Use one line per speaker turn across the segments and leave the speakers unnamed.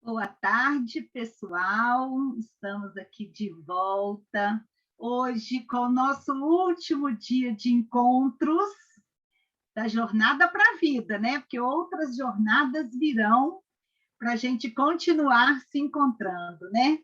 Boa tarde, pessoal. Estamos aqui de volta hoje com o nosso último dia de encontros da Jornada para a Vida, né? Porque outras jornadas virão para a gente continuar se encontrando, né?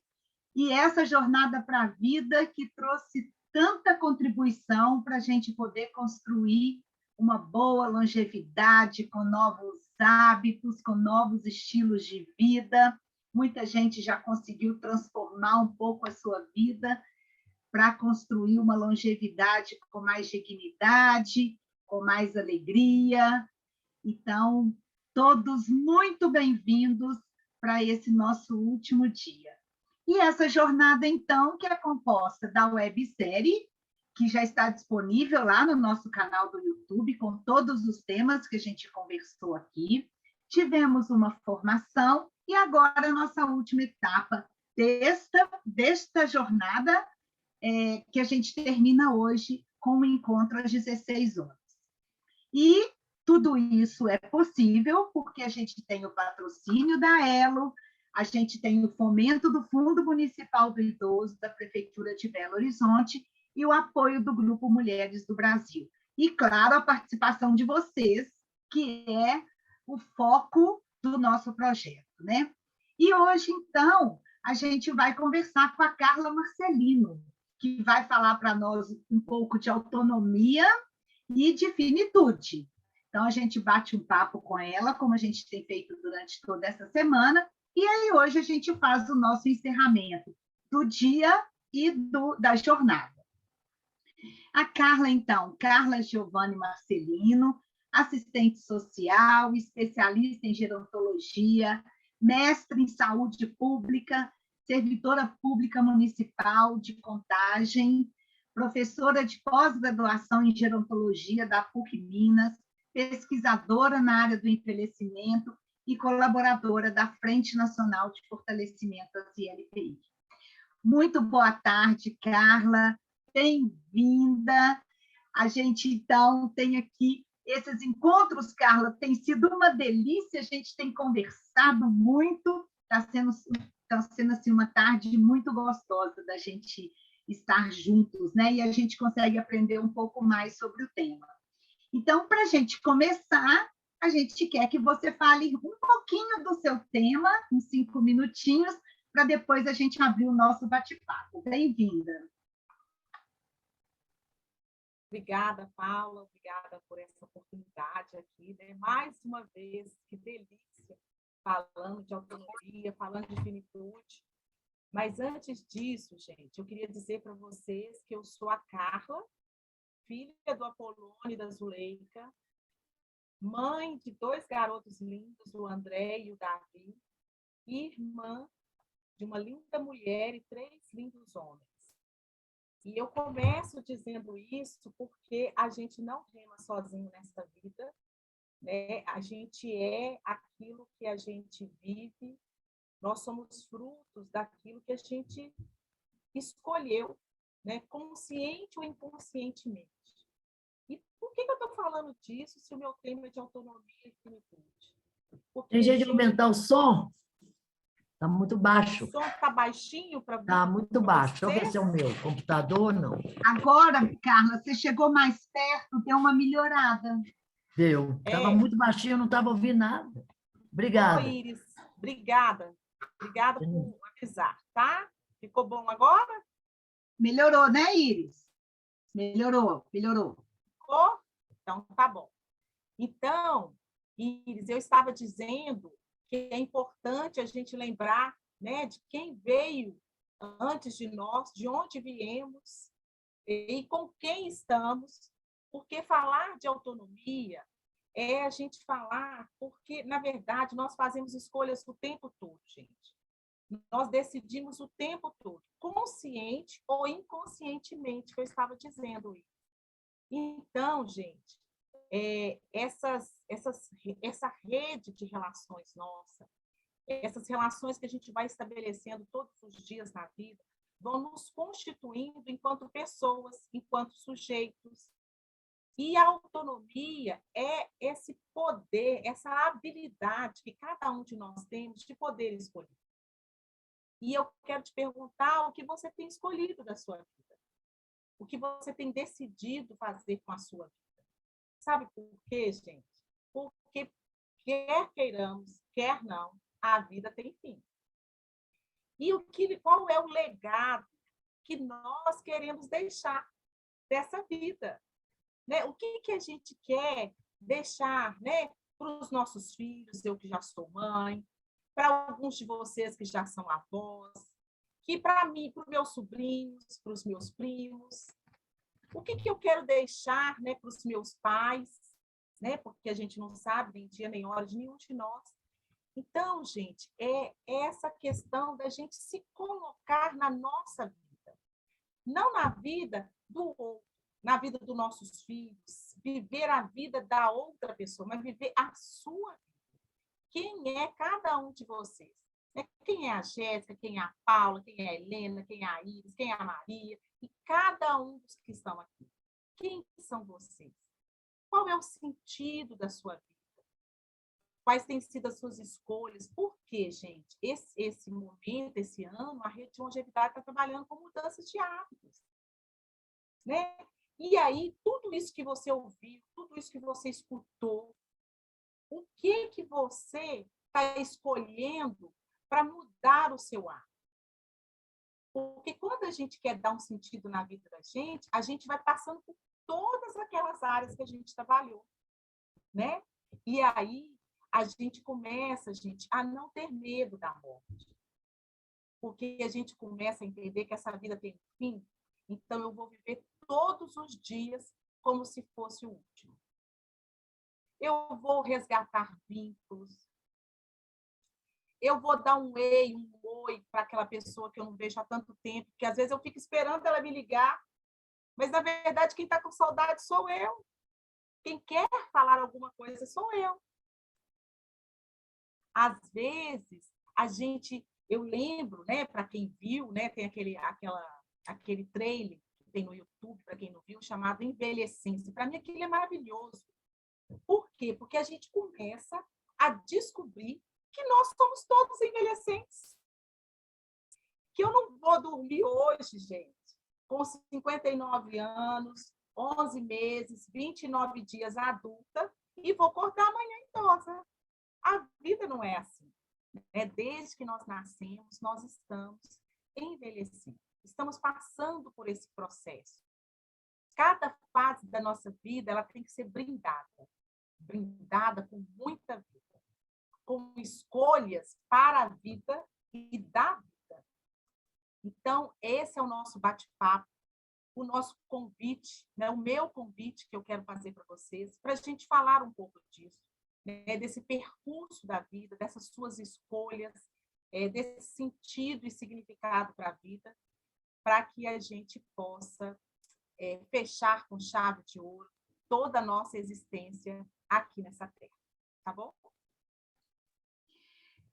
E essa Jornada para a Vida que trouxe tanta contribuição para a gente poder construir uma boa longevidade, com novos hábitos, com novos estilos de vida. Muita gente já conseguiu transformar um pouco a sua vida para construir uma longevidade com mais dignidade, com mais alegria. Então, todos muito bem-vindos para esse nosso último dia. E essa jornada, então, que é composta da websérie, que já está disponível lá no nosso canal do YouTube, com todos os temas que a gente conversou aqui. Tivemos uma formação e agora a nossa última etapa desta jornada, que a gente termina hoje com um encontro às 16 horas. E tudo isso é possível porque a gente tem o patrocínio da Elo, a gente tem o fomento do Fundo Municipal do Idoso da Prefeitura de Belo Horizonte e o apoio do Grupo Mulheres do Brasil. E, claro, a participação de vocês, que é o foco do nosso projeto, né? E hoje, então, a gente vai conversar com a Carla Marcelino, que vai falar para nós um pouco de autonomia e de finitude. Então, a gente bate um papo com ela, como a gente tem feito durante toda essa semana, e aí hoje a gente faz o nosso encerramento do dia e da jornada. A Carla, então, Carla Giovanni Marcelino, assistente social, especialista em gerontologia, mestre em saúde pública, servidora pública municipal de Contagem, professora de pós-graduação em gerontologia da PUC Minas, pesquisadora na área do envelhecimento e colaboradora da Frente Nacional de Fortalecimento das ILPI. Muito boa tarde, Carla. Bem-vinda. A gente, então, tem aqui esses encontros, Carla, tem sido uma delícia, a gente tem conversado muito, está sendo assim, uma tarde muito gostosa da gente estar juntos, né? E a gente consegue aprender um pouco mais sobre o tema. Então, para a gente começar, a gente quer que você fale um pouquinho do seu tema, uns 5 minutinhos, para depois a gente abrir o nosso bate-papo. Bem-vinda.
Obrigada, Paula, obrigada por essa oportunidade aqui, né? Mais uma vez, que delícia, falando de autonomia, falando de finitude. Mas antes disso, gente, eu queria dizer para vocês que eu sou a Carla, filha do Apolônio e da Zuleika, mãe de 2 garotos lindos, o André e o Davi, e irmã de uma linda mulher e 3 lindos homens. E eu começo dizendo isso porque a gente não rema sozinho nessa vida, né? A gente é aquilo que a gente vive, nós somos frutos daquilo que a gente escolheu, né? Consciente ou inconscientemente. E por que eu estou falando disso se o meu tema é de autonomia e finitude?
Tem jeito de aumentar o som? Está muito baixo.
O som está baixinho para
Está muito baixo. Deixa eu ver se é o meu computador, não.
Agora, Carla, você chegou mais perto, deu uma melhorada.
Deu. Estava muito baixinho, eu não estava ouvindo nada. Obrigada.
Oi, Iris. Obrigada. Obrigada por avisar, tá? Ficou bom agora?
Melhorou, né, Iris? Melhorou.
Ficou? Então, tá bom. Então, Iris, eu estava dizendo que é importante a gente lembrar, né, de quem veio antes de nós, de onde viemos e com quem estamos, porque falar de autonomia é a gente falar, porque, na verdade, nós fazemos escolhas o tempo todo, gente. Nós decidimos o tempo todo, consciente ou inconscientemente, que eu estava dizendo isso. Então, gente, essa rede de relações nossa, essas relações que a gente vai estabelecendo todos os dias na vida, vão nos constituindo enquanto pessoas, enquanto sujeitos. E a autonomia é esse poder, essa habilidade que cada um de nós temos de poder escolher. E eu quero te perguntar o que você tem escolhido da sua vida. O que você tem decidido fazer com a sua vida. Sabe por quê, gente? Porque quer queiramos, quer não, a vida tem fim. E qual é o legado que nós queremos deixar dessa vida? Né? O que a gente quer deixar, né, para os nossos filhos, eu que já sou mãe, para alguns de vocês que já são avós, que para mim, para os meus sobrinhos, para os meus primos. O que eu quero deixar, né, para os meus pais, né, porque a gente não sabe nem dia nem hora de nenhum de nós. Então, gente, é essa questão da gente se colocar na nossa vida, não na vida do outro, na vida dos nossos filhos, viver a vida da outra pessoa, mas viver a sua vida. Quem é cada um de vocês? Quem é a Jéssica, quem é a Paula, quem é a Helena, quem é a Iris, quem é a Maria, e cada um dos que estão aqui. Quem são vocês? Qual é o sentido da sua vida? Quais têm sido as suas escolhas? Por quê, gente? Esse momento, esse ano, a Rede de Longevidade está trabalhando com mudanças de hábitos. Né? E aí, tudo isso que você ouviu, tudo isso que você escutou, o que você está escolhendo para mudar o seu hábito? Porque quando a gente quer dar um sentido na vida da gente, a gente vai passando por todas aquelas áreas que a gente trabalhou, né? E aí a gente começa, gente, a não ter medo da morte. Porque a gente começa a entender que essa vida tem fim, então eu vou viver todos os dias como se fosse o último. Eu vou resgatar vínculos. Eu vou dar um oi para aquela pessoa que eu não vejo há tanto tempo, porque às vezes eu fico esperando ela me ligar, mas na verdade quem está com saudade sou eu. Quem quer falar alguma coisa sou eu. Às vezes, eu lembro, né, para quem viu, né, tem aquele trailer que tem no YouTube, para quem não viu, chamado Envelhecência. Para mim, aquilo é maravilhoso. Por quê? Porque a gente começa a descobrir que nós somos todos envelhecentes. Que eu não vou dormir hoje, gente, com 59 anos, 11 meses, 29 dias adulta, e vou acordar amanhã idosa. A vida não é assim. Né? Desde que nós nascemos, nós estamos envelhecendo. Estamos passando por esse processo. Cada fase da nossa vida ela tem que ser brindada. Brindada com muita vida. Com escolhas para a vida e da vida. Então, esse é o nosso bate-papo, o nosso convite, né? O meu convite que eu quero fazer para vocês, para a gente falar um pouco disso, né? Desse percurso da vida, dessas suas escolhas, desse sentido e significado para a vida, para que a gente possa fechar com chave de ouro toda a nossa existência aqui nessa terra. Tá bom?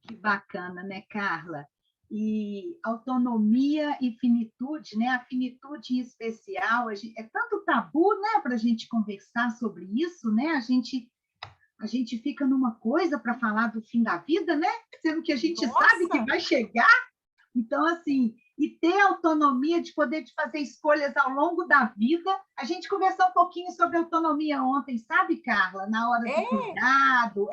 Que bacana, né, Carla? E autonomia e finitude, né? A finitude em especial, é tanto tabu, né, para a gente conversar sobre isso, né? A gente fica numa coisa para falar do fim da vida, né? Sendo que a gente sabe que vai chegar. Então, assim, e ter autonomia de poder fazer escolhas ao longo da vida. A gente conversou um pouquinho sobre autonomia ontem, sabe, Carla? Na hora do cuidado,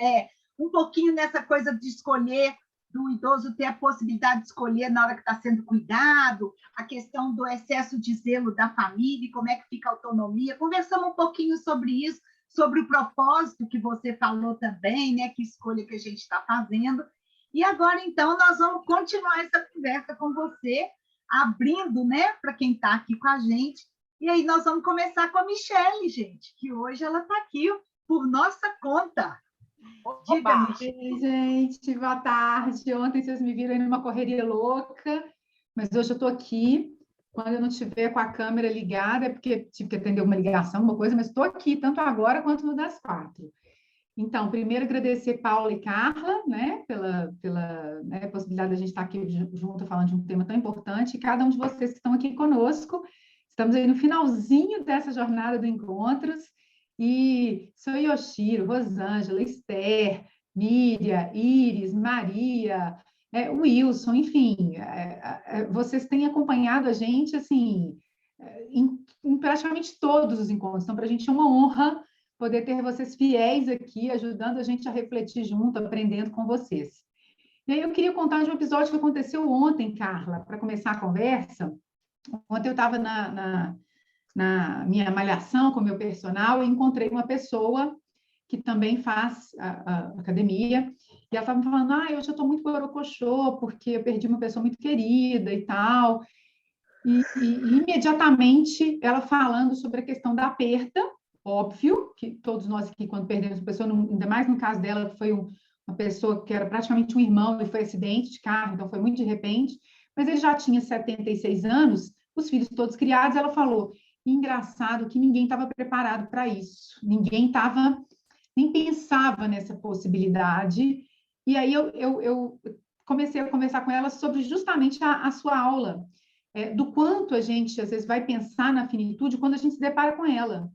um pouquinho nessa coisa de escolher, do idoso ter a possibilidade de escolher na hora que está sendo cuidado, a questão do excesso de zelo da família, como é que fica a autonomia. Conversamos um pouquinho sobre isso, sobre o propósito que você falou também, né? Que escolha que a gente está fazendo. E agora, então, nós vamos continuar essa conversa com você, abrindo, né, para quem está aqui com a gente. E aí nós vamos começar com a Michele, gente, que hoje ela está aqui por nossa conta.
Diga, Michele. Gente, boa tarde. Ontem vocês me viram aí numa correria louca, mas hoje eu estou aqui. Quando eu não estiver com a câmera ligada, é porque tive que atender uma ligação, uma coisa, mas estou aqui, tanto agora quanto no das 4. Então, primeiro agradecer Paula e Carla, né, pela né, possibilidade de a gente estar aqui junto falando de um tema tão importante, e cada um de vocês que estão aqui conosco. Estamos aí no finalzinho dessa jornada do Encontros, E seu Yoshiro, Rosângela, Esther, Miriam, Iris, Maria, Wilson, enfim, vocês têm acompanhado a gente assim em praticamente todos os encontros. Então, para a gente é uma honra poder ter vocês fiéis aqui, ajudando a gente a refletir junto, aprendendo com vocês. E aí eu queria contar de um episódio que aconteceu ontem, Carla, para começar a conversa. Ontem eu estava na minha malhação com o meu personal e encontrei uma pessoa que também faz a academia, e ela estava me falando, eu já estou muito borocochô, porque eu perdi uma pessoa muito querida e tal, e imediatamente ela falando sobre a questão da perda, óbvio, que todos nós aqui, quando perdemos uma pessoa, ainda mais no caso dela, que foi uma pessoa que era praticamente um irmão e foi acidente de carro, então foi muito de repente, mas ele já tinha 76 anos, os filhos todos criados, ela falou, engraçado que ninguém estava preparado para isso, ninguém estava, nem pensava nessa possibilidade, e aí eu comecei a conversar com ela sobre justamente a sua aula, do quanto a gente, às vezes, vai pensar na finitude quando a gente se depara com ela,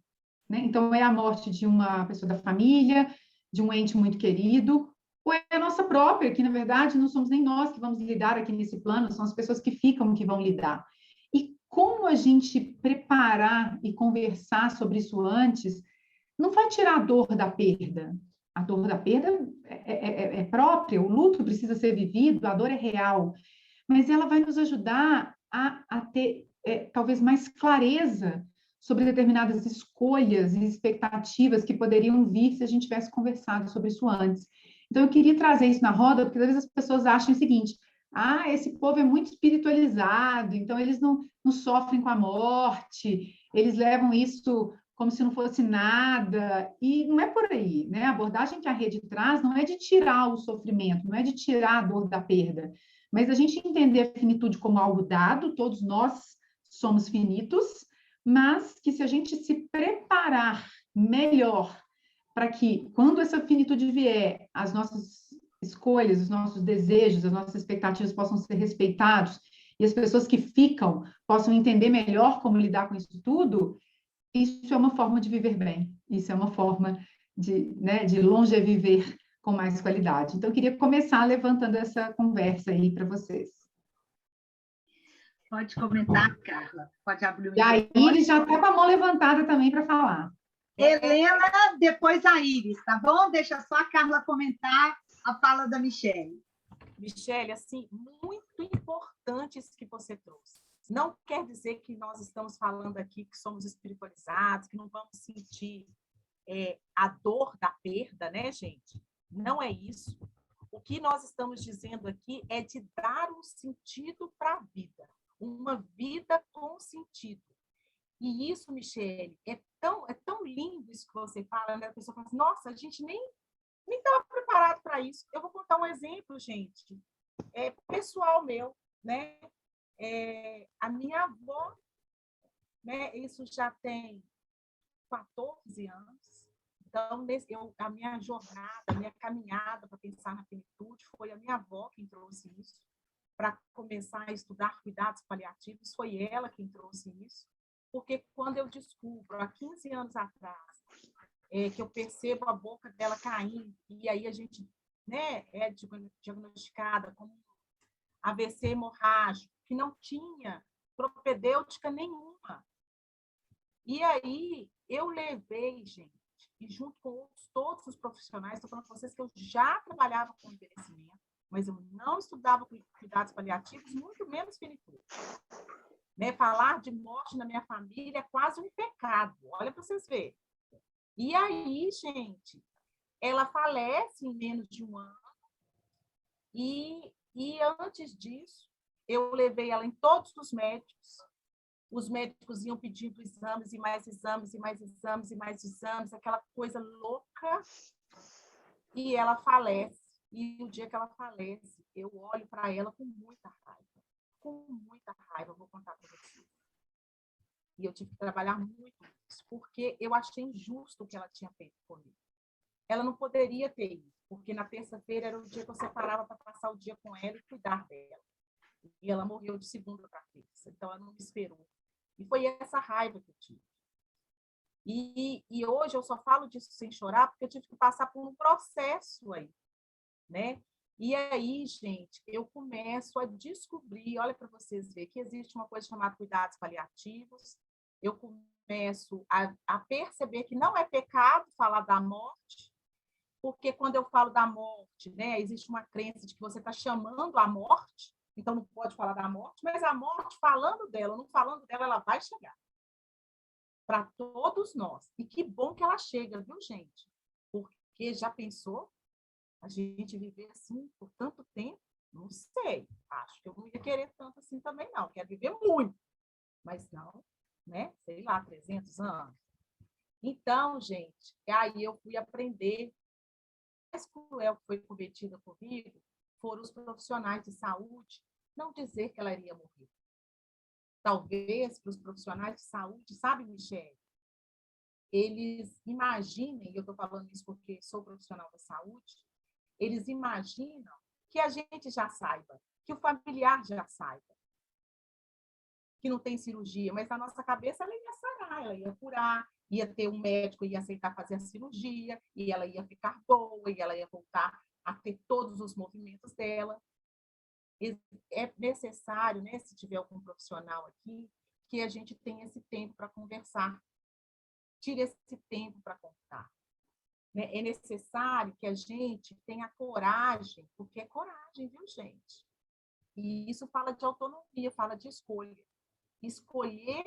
né? Então, é a morte de uma pessoa da família, de um ente muito querido, ou é a nossa própria, que, na verdade, não somos nem nós que vamos lidar aqui nesse plano, são as pessoas que ficam que vão lidar. E como a gente preparar e conversar sobre isso antes, não vai tirar a dor da perda. A dor da perda é própria, o luto precisa ser vivido, a dor é real, mas ela vai nos ajudar a ter talvez mais clareza sobre determinadas escolhas e expectativas que poderiam vir se a gente tivesse conversado sobre isso antes. Então, eu queria trazer isso na roda, porque às vezes as pessoas acham o seguinte, esse povo é muito espiritualizado, então eles não sofrem com a morte, eles levam isso como se não fosse nada, e não é por aí, né? A abordagem que a rede traz não é de tirar o sofrimento, não é de tirar a dor da perda, mas a gente entender a finitude como algo dado, todos nós somos finitos, mas que se a gente se preparar melhor para que, quando essa finitude vier, as nossas escolhas, os nossos desejos, as nossas expectativas possam ser respeitados e as pessoas que ficam possam entender melhor como lidar com isso tudo, isso é uma forma de viver bem, isso é uma forma de longeviver com mais qualidade. Então, eu queria começar levantando essa conversa aí para vocês.
Pode comentar, Carla. Pode abrir o
microfone. E a Iris já está com a mão levantada também para falar.
Helena, depois a Iris, tá bom? Deixa só a Carla comentar a fala da Michele.
Michele, assim, muito importante isso que você trouxe. Não quer dizer que nós estamos falando aqui que somos espiritualizados, que não vamos sentir a dor da perda, né, gente? Não é isso. O que nós estamos dizendo aqui é de dar um sentido para a vida, uma vida com sentido. E isso, Michele, é tão lindo isso que você fala, né? A pessoa fala assim, nossa, a gente nem estava preparado para isso. Eu vou contar um exemplo, gente, pessoal meu, né? A minha avó, né? Isso já tem 14 anos. Então, a minha jornada, a minha caminhada para pensar na finitude foi a minha avó quem trouxe isso. Para começar a estudar cuidados paliativos, foi ela quem trouxe isso. Porque quando eu descubro, há 15 anos atrás, que eu percebo a boca dela caindo, e aí a gente, né, é diagnosticada como AVC hemorrágico, que não tinha propedêutica nenhuma. E aí eu levei, gente, e junto com todos os profissionais, estou falando com vocês que eu já trabalhava com envelhecimento, mas eu não estudava cuidados paliativos, muito menos finitude. Né? Falar de morte na minha família é quase um pecado, olha para vocês verem. E aí, gente, ela falece em menos de um ano, e antes disso, eu levei ela em todos os médicos iam pedindo exames, e mais exames, e mais exames, e mais exames, aquela coisa louca, e ela falece. E o dia que ela falece, eu olho para ela com muita raiva, vou contar para vocês. E eu tive que trabalhar muito nisso, porque eu achei injusto o que ela tinha feito comigo. Ela não poderia ter ido, porque na terça-feira era o dia que eu separava para passar o dia com ela e cuidar dela. E ela morreu de segunda para terça, então ela não me esperou. E foi essa raiva que eu tive. E hoje eu só falo disso sem chorar, porque eu tive que passar por um processo aí, né? E aí, gente, eu começo a descobrir, olha para vocês verem, que existe uma coisa chamada cuidados paliativos. Eu começo a perceber que não é pecado falar da morte, porque quando eu falo da morte, né, existe uma crença de que você está chamando a morte, então não pode falar da morte, mas a morte, falando dela, não falando dela, ela vai chegar para todos nós. E que bom que ela chega, viu, gente? Porque já pensou a gente viver assim por tanto tempo? Não sei. Acho que eu não ia querer tanto assim também, não. Quero viver muito. Mas não, né? Sei lá, 300 anos. Então, gente, aí eu fui aprender. O mais cruel que foi cometido comigo foram os profissionais de saúde não dizer que ela iria morrer. Talvez para os profissionais de saúde, sabe, Michele? Eles imaginem, e eu estou falando isso porque sou profissional da saúde, eles imaginam que a gente já saiba, que o familiar já saiba, que não tem cirurgia, mas na nossa cabeça ela ia sarar, ela ia curar, ia ter um médico, ia aceitar fazer a cirurgia, e ela ia ficar boa, e ela ia voltar a ter todos os movimentos dela. É necessário, né, se tiver algum profissional aqui, que a gente tenha esse tempo para conversar. Tire esse tempo para contar. É necessário que a gente tenha coragem, porque é coragem, viu, gente? E isso fala de autonomia, fala de escolha. Escolher,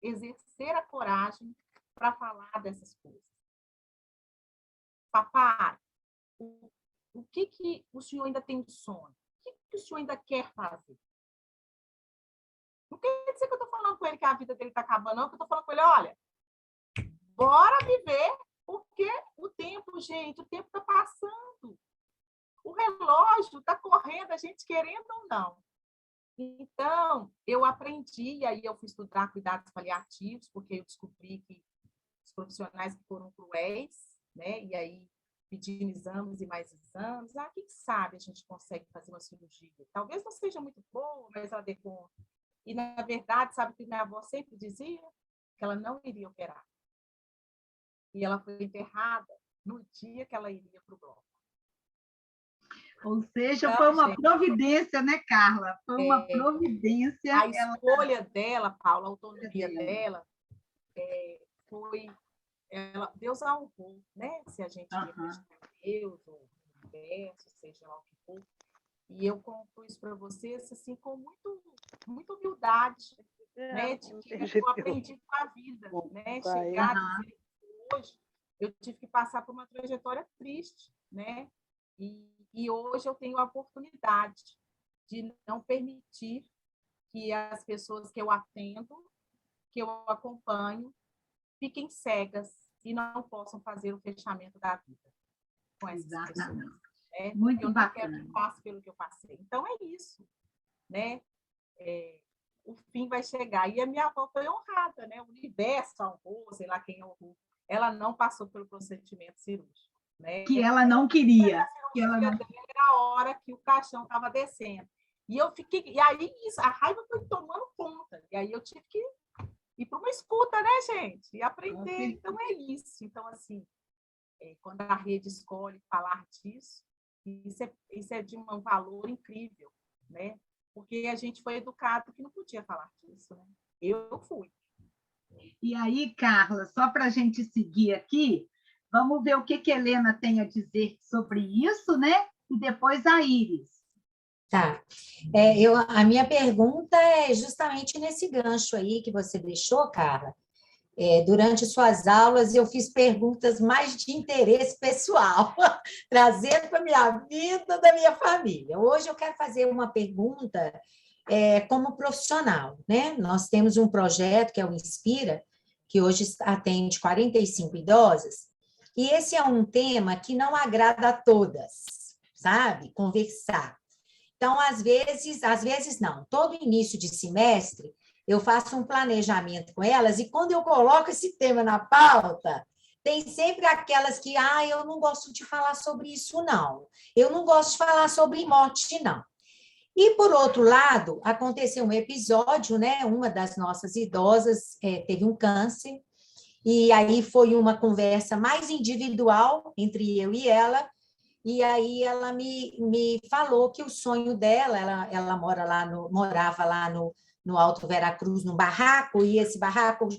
exercer a coragem para falar dessas coisas. Papai, o que o senhor ainda tem de sonho? O que o senhor ainda quer fazer? Não quer dizer que eu estou falando com ele que a vida dele está acabando, não, que eu estou falando com ele, olha, bora viver, porque o tempo, gente, o tempo está passando. O relógio está correndo, a gente querendo ou não. Então, eu aprendi, aí eu fui estudar cuidados paliativos, porque eu descobri que os profissionais que foram cruéis, né, e aí pedindo exames e mais exames, quem sabe a gente consegue fazer uma cirurgia. Talvez não seja muito boa, mas ela dê conta. E, na verdade, sabe o que minha avó sempre dizia? Que ela não iria operar. E ela foi enterrada no dia que ela iria para o bloco.
Ou seja, foi uma providência, né, Carla? Foi uma providência.
A escolha dela, Paula, a autonomia dela, foi... Deus a honrou, né? Se a gente acreditar em Deus, ou no universo, seja lá o que for. E eu conto isso para vocês assim, com muita humildade, né? De que eu aprendi com a vida, né? Chegar a dizer que hoje eu tive que passar por uma trajetória triste, né? E hoje eu tenho a oportunidade de não permitir que as pessoas que eu atendo, que eu acompanho, fiquem cegas e não possam fazer o fechamento da vida com essas pessoas.
Muito
eu
bacana.
não quero que passe pelo que eu passei. Então, é isso. Né? O fim vai chegar. E a minha avó foi honrada, né? O universo honrou, sei lá quem honrou. Ela não passou pelo procedimento cirúrgico. Né?
Que ela não queria.
Que ela não... Era a hora que o caixão estava descendo. E eu fiquei... E aí, a raiva foi tomando conta. E aí eu tive que ir para uma escuta, né, gente? E aprender. Então, é isso. Então, assim, quando a rede escolhe falar disso, isso é de um valor incrível, né? Porque a gente foi educado que não podia falar disso, né? Eu fui.
E aí, Carla, só para a gente seguir aqui, vamos ver o que a Helena tem a dizer sobre isso, né? E depois a Iris.
Tá. A minha pergunta é justamente nesse gancho aí que você deixou, Carla. Durante suas aulas, eu fiz perguntas mais de interesse pessoal, trazendo para a minha vida, da minha família. Hoje eu quero fazer uma pergunta como profissional, né? Nós temos um projeto que é o Inspira, que hoje atende 45 idosas, e esse é um tema que não agrada a todas, sabe? Conversar. Então, às vezes não, todo início de semestre, eu faço um planejamento com elas, e quando eu coloco esse tema na pauta, tem sempre aquelas que, eu não gosto de falar sobre isso, não. Eu não gosto de falar sobre morte, não. E, por outro lado, aconteceu um episódio, né? Uma das nossas idosas teve um câncer, e aí foi uma conversa mais individual entre eu e aí ela me falou que o sonho dela, ela morava lá no Alto Veracruz, num barraco, e esse barraco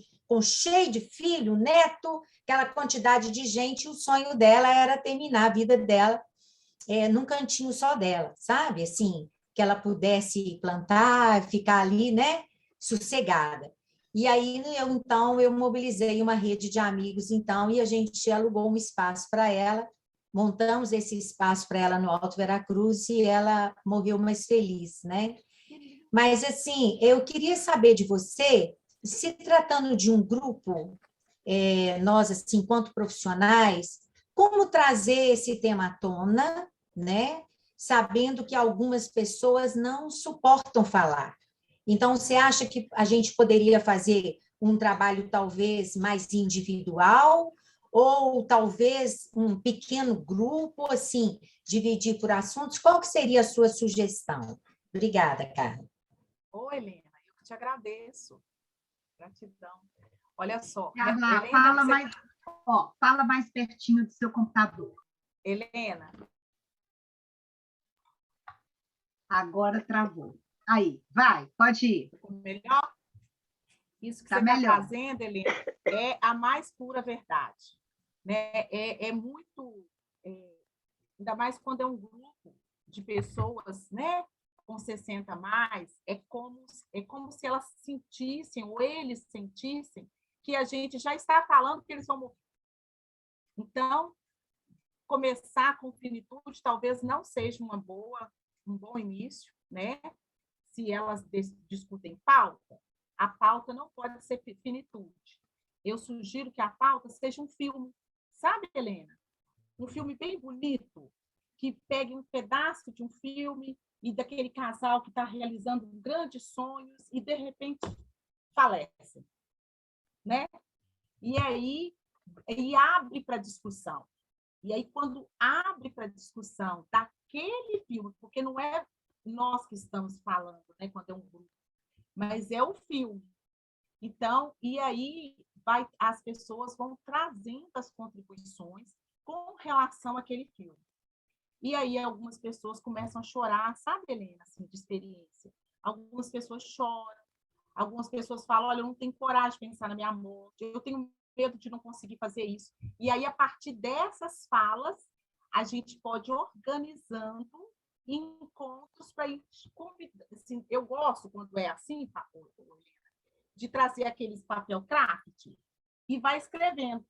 cheio de filho, neto, aquela quantidade de gente, o sonho dela era terminar a vida dela num cantinho só dela, sabe? Assim, que ela pudesse plantar, ficar ali, né, sossegada. E aí, então, eu mobilizei uma rede de amigos, então, e a gente alugou um espaço para ela, montamos esse espaço para ela no Alto Veracruz e ela morreu mais feliz, né? Mas, assim, eu queria saber de você, se tratando de um grupo, nós, assim, enquanto profissionais, como trazer esse tema à tona, né? Sabendo que algumas pessoas não suportam falar. Então, você acha que a gente poderia fazer um trabalho talvez mais individual ou talvez um pequeno grupo, assim, dividir por assuntos? Qual que seria a sua sugestão? Obrigada, Carla.
Ô, Helena, eu que te agradeço. Gratidão. Olha só.
Carla,
Helena,
fala mais pertinho do seu computador.
Helena.
Agora travou. Aí, vai, pode ir.
Melhor? Isso que você está fazendo, Helena, é a mais pura verdade. Né? É muito... ainda mais quando é um grupo de pessoas, né, com 60 a mais, é como se elas sentissem, ou eles sentissem, que a gente já está falando que eles vão morrer. Então, começar com finitude talvez não seja um bom início, né? Se elas discutem pauta, a pauta não pode ser finitude. Eu sugiro que a pauta seja um filme, sabe, Helena? Um filme bem bonito, que pegue um pedaço de um filme e daquele casal que está realizando grandes sonhos e, de repente, falece, né? E aí abre para discussão. E aí, quando abre para discussão daquele filme, porque não é nós que estamos falando, né, quando é um grupo, mas é o filme. Então, e aí as pessoas vão trazendo as contribuições com relação àquele filme. E aí algumas pessoas começam a chorar, sabe, Helena, assim, de experiência. Algumas pessoas choram, algumas pessoas falam, olha, eu não tenho coragem de pensar na minha morte, eu tenho medo de não conseguir fazer isso. E aí, a partir dessas falas, a gente pode ir organizando encontros para ir convidando. Assim, eu gosto, quando é assim, de trazer aqueles papel craft e vai escrevendo.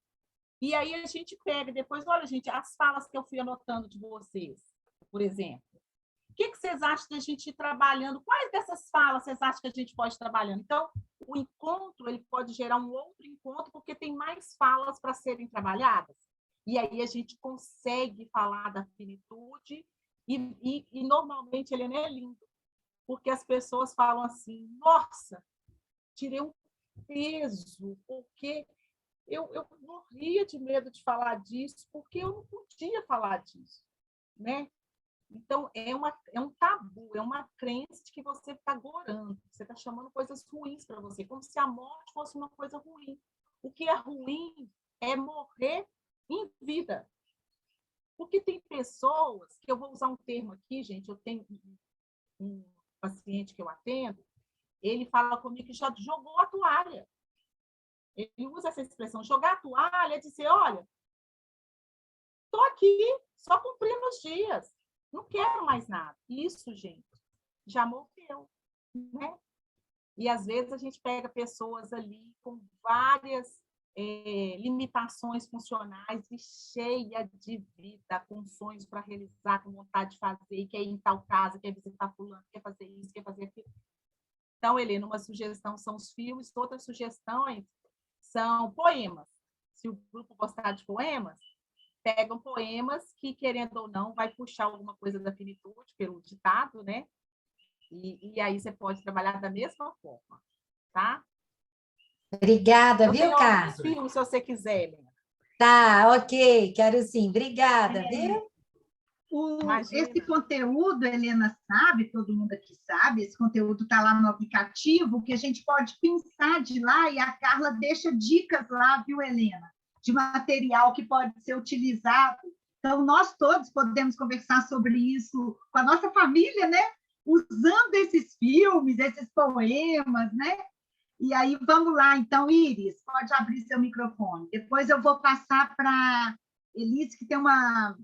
E aí a gente pega depois, olha, gente, as falas que eu fui anotando de vocês, por exemplo. O que vocês acham da gente ir trabalhando? Quais dessas falas vocês acham que a gente pode ir trabalhando? Então, o encontro ele pode gerar um outro encontro, porque tem mais falas para serem trabalhadas. E aí a gente consegue falar da finitude e normalmente ele não é lindo, porque as pessoas falam assim, nossa, tirei um peso, porque eu morria de medo de falar disso, porque eu não podia falar disso, né? Então, é um tabu, é uma crença de que você está gorando, você está chamando coisas ruins para você, como se a morte fosse uma coisa ruim. O que é ruim é morrer em vida. Porque tem pessoas, que eu vou usar um termo aqui, gente, eu tenho um paciente que eu atendo, ele fala comigo que já jogou a toalha. Ele usa essa expressão, jogar a toalha, é dizer, olha, estou aqui, só cumprindo os dias, não quero mais nada. Isso, gente, já morreu, né? E, às vezes, a gente pega pessoas ali com várias limitações funcionais e cheia de vida, com sonhos para realizar, com vontade de fazer, quer ir em tal casa, quer visitar fulano, quer fazer isso, quer fazer aquilo. Então, Helena, uma sugestão são os filmes, outras sugestões são poemas. Se o grupo gostar de poemas, pegam poemas que, querendo ou não, vai puxar alguma coisa da finitude, pelo ditado, né? E aí você pode trabalhar da mesma forma, tá?
Obrigada, viu, Carla?
Filmes, se você quiser, Helena.
Tá, ok, quero sim. Obrigada, viu?
Esse conteúdo, Helena sabe, todo mundo aqui sabe, esse conteúdo está lá no aplicativo, que a gente pode pensar de lá, e a Carla deixa dicas lá, viu, Helena? De material que pode ser utilizado. Então, nós todos podemos conversar sobre isso com a nossa família, né? Usando esses filmes, esses poemas, né? E aí, vamos lá. Então, Iris, pode abrir seu microfone. Depois eu vou passar para Elise, que tem uma